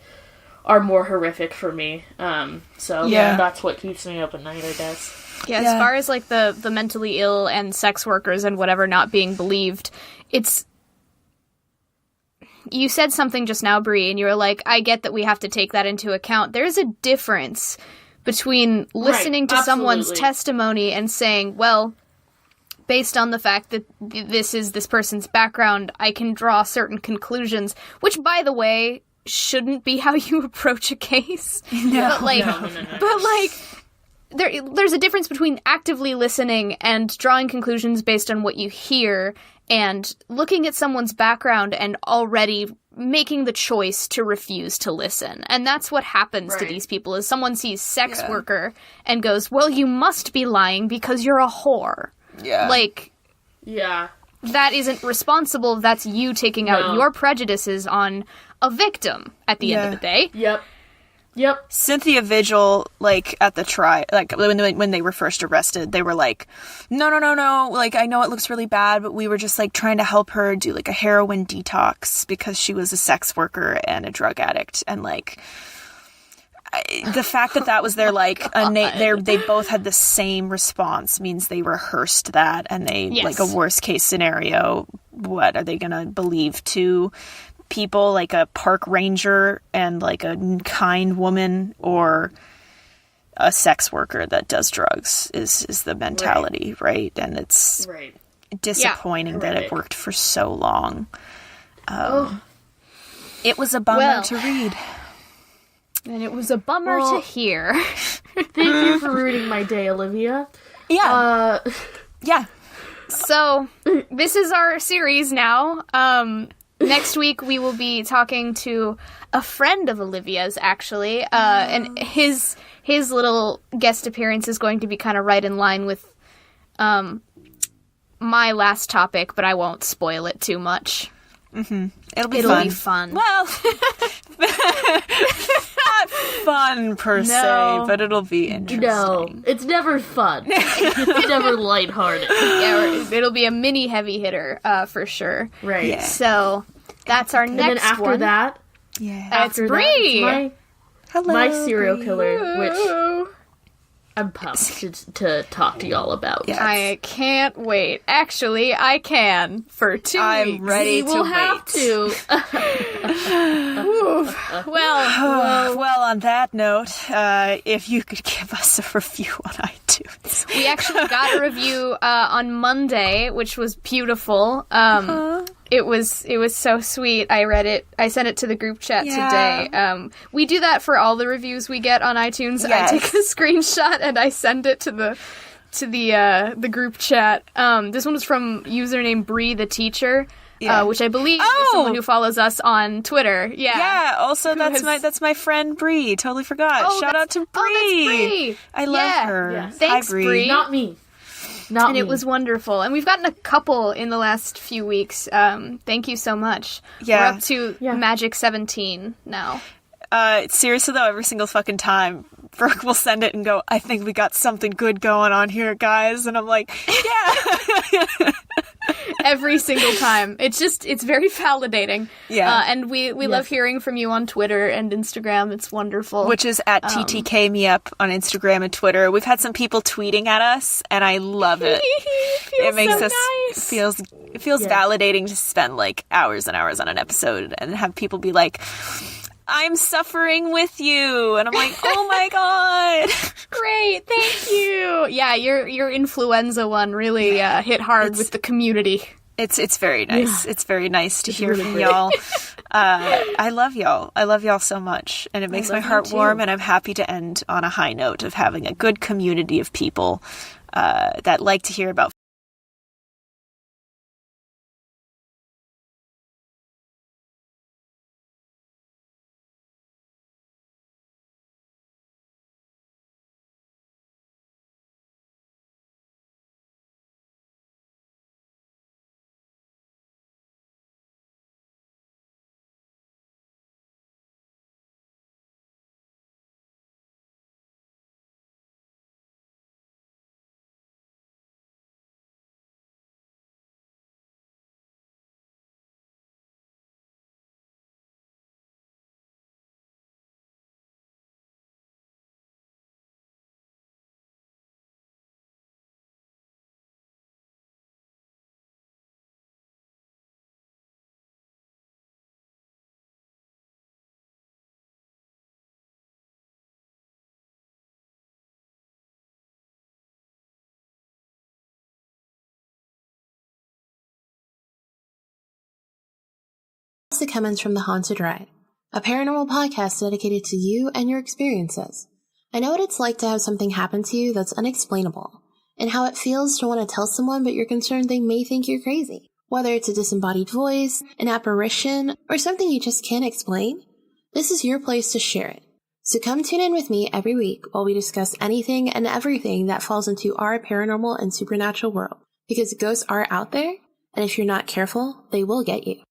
are more horrific for me. That's what keeps me up at night, I guess. Yeah, as far as like the mentally ill and sex workers and whatever not being believed, it's... You said something just now, Bree, and you were like, I get that we have to take that into account. There's a difference between listening to someone's testimony and saying, well, based on the fact that this is this person's background, I can draw certain conclusions, which, by the way, shouldn't be how you approach a case. No. But there's a difference between actively listening and drawing conclusions based on what you hear and looking at someone's background and already making the choice to refuse to listen. And that's what happens to these people, is someone sees sex worker and goes, well, you must be lying because you're a whore. Yeah. That isn't responsible. That's you taking out your prejudices on a victim at the end of the day. Yep. Cynthia Vigil, like, at the trial, like, when they were first arrested, they were like, no, like, I know it looks really bad, but we were just, like, trying to help her do, like, a heroin detox because she was a sex worker and a drug addict, and, like, the fact that was their, like, they both had the same response means they rehearsed that, and they, like, a worst-case scenario, what, are they gonna believe two people, like a park ranger and like a kind woman, or a sex worker that does drugs is the mentality, right? And it's disappointing that it worked for so long. It was a bummer to read. And it was a bummer to hear. Thank you for ruining my day, Olivia. Yeah. So, this is our series now. Next week, we will be talking to a friend of Olivia's, actually, and his little guest appearance is going to be kind of right in line with my last topic, but I won't spoil it too much. It'll be fun. Well, Not fun per se, but it'll be interesting. No, it's never fun. It's never lighthearted. yeah, it'll be a mini heavy hitter for sure. Right. Yeah. So that's our next one. And then after that, It's Bree. My serial killer, which Ooh. I'm pumped to talk to y'all about. Yeah. I can't wait. Actually, I can for 2 I'm weeks. ready We'll to have wait. to. Well, On that note, if you could give us a review on iTunes. we actually got a review on Monday, which was beautiful. It was so sweet. I read it. I sent it to the group chat today. We do that for all the reviews we get on iTunes. Yes. I take a screenshot and I send it to the group chat. This one was from username Bree the Teacher, which I believe is someone who follows us on Twitter. Yeah. Also that's my friend Bree. Totally forgot. Shout out to Bree. That's Bree. I love her. Yes. Thanks, Hi, Bree. Bree. Not me. And it was wonderful. And we've gotten a couple in the last few weeks. Thank you so much. Yeah. We're up to Magic 17 now. Seriously though, every single fucking time, Brooke will send it and go, I think we got something good going on here, guys. And I'm like, yeah. Every single time. It's very validating. Yeah. And we love hearing from you on Twitter and Instagram. It's wonderful. Which is at TTKMEUP on Instagram and Twitter. We've had some people tweeting at us, and I love it. It makes so us nice. it feels validating to spend like hours and hours on an episode and have people be like, I'm suffering with you, and I'm like, oh my god. Great, thank you. Yeah, your influenza one really hit hard with the community. It's very nice. Yeah. It's very nice to hear really from great. y'all. I love y'all. I love y'all so much, and it makes my heart warm. And I'm happy to end on a high note of having a good community of people that like to hear about. Cummins from The Haunted Ride, a paranormal podcast dedicated to you and your experiences. I know what it's like to have something happen to you that's unexplainable, and how it feels to want to tell someone but you're concerned they may think you're crazy. Whether it's a disembodied voice, an apparition, or something you just can't explain, this is your place to share it. So come tune in with me every week while we discuss anything and everything that falls into our paranormal and supernatural world. Because ghosts are out there, and if you're not careful, they will get you.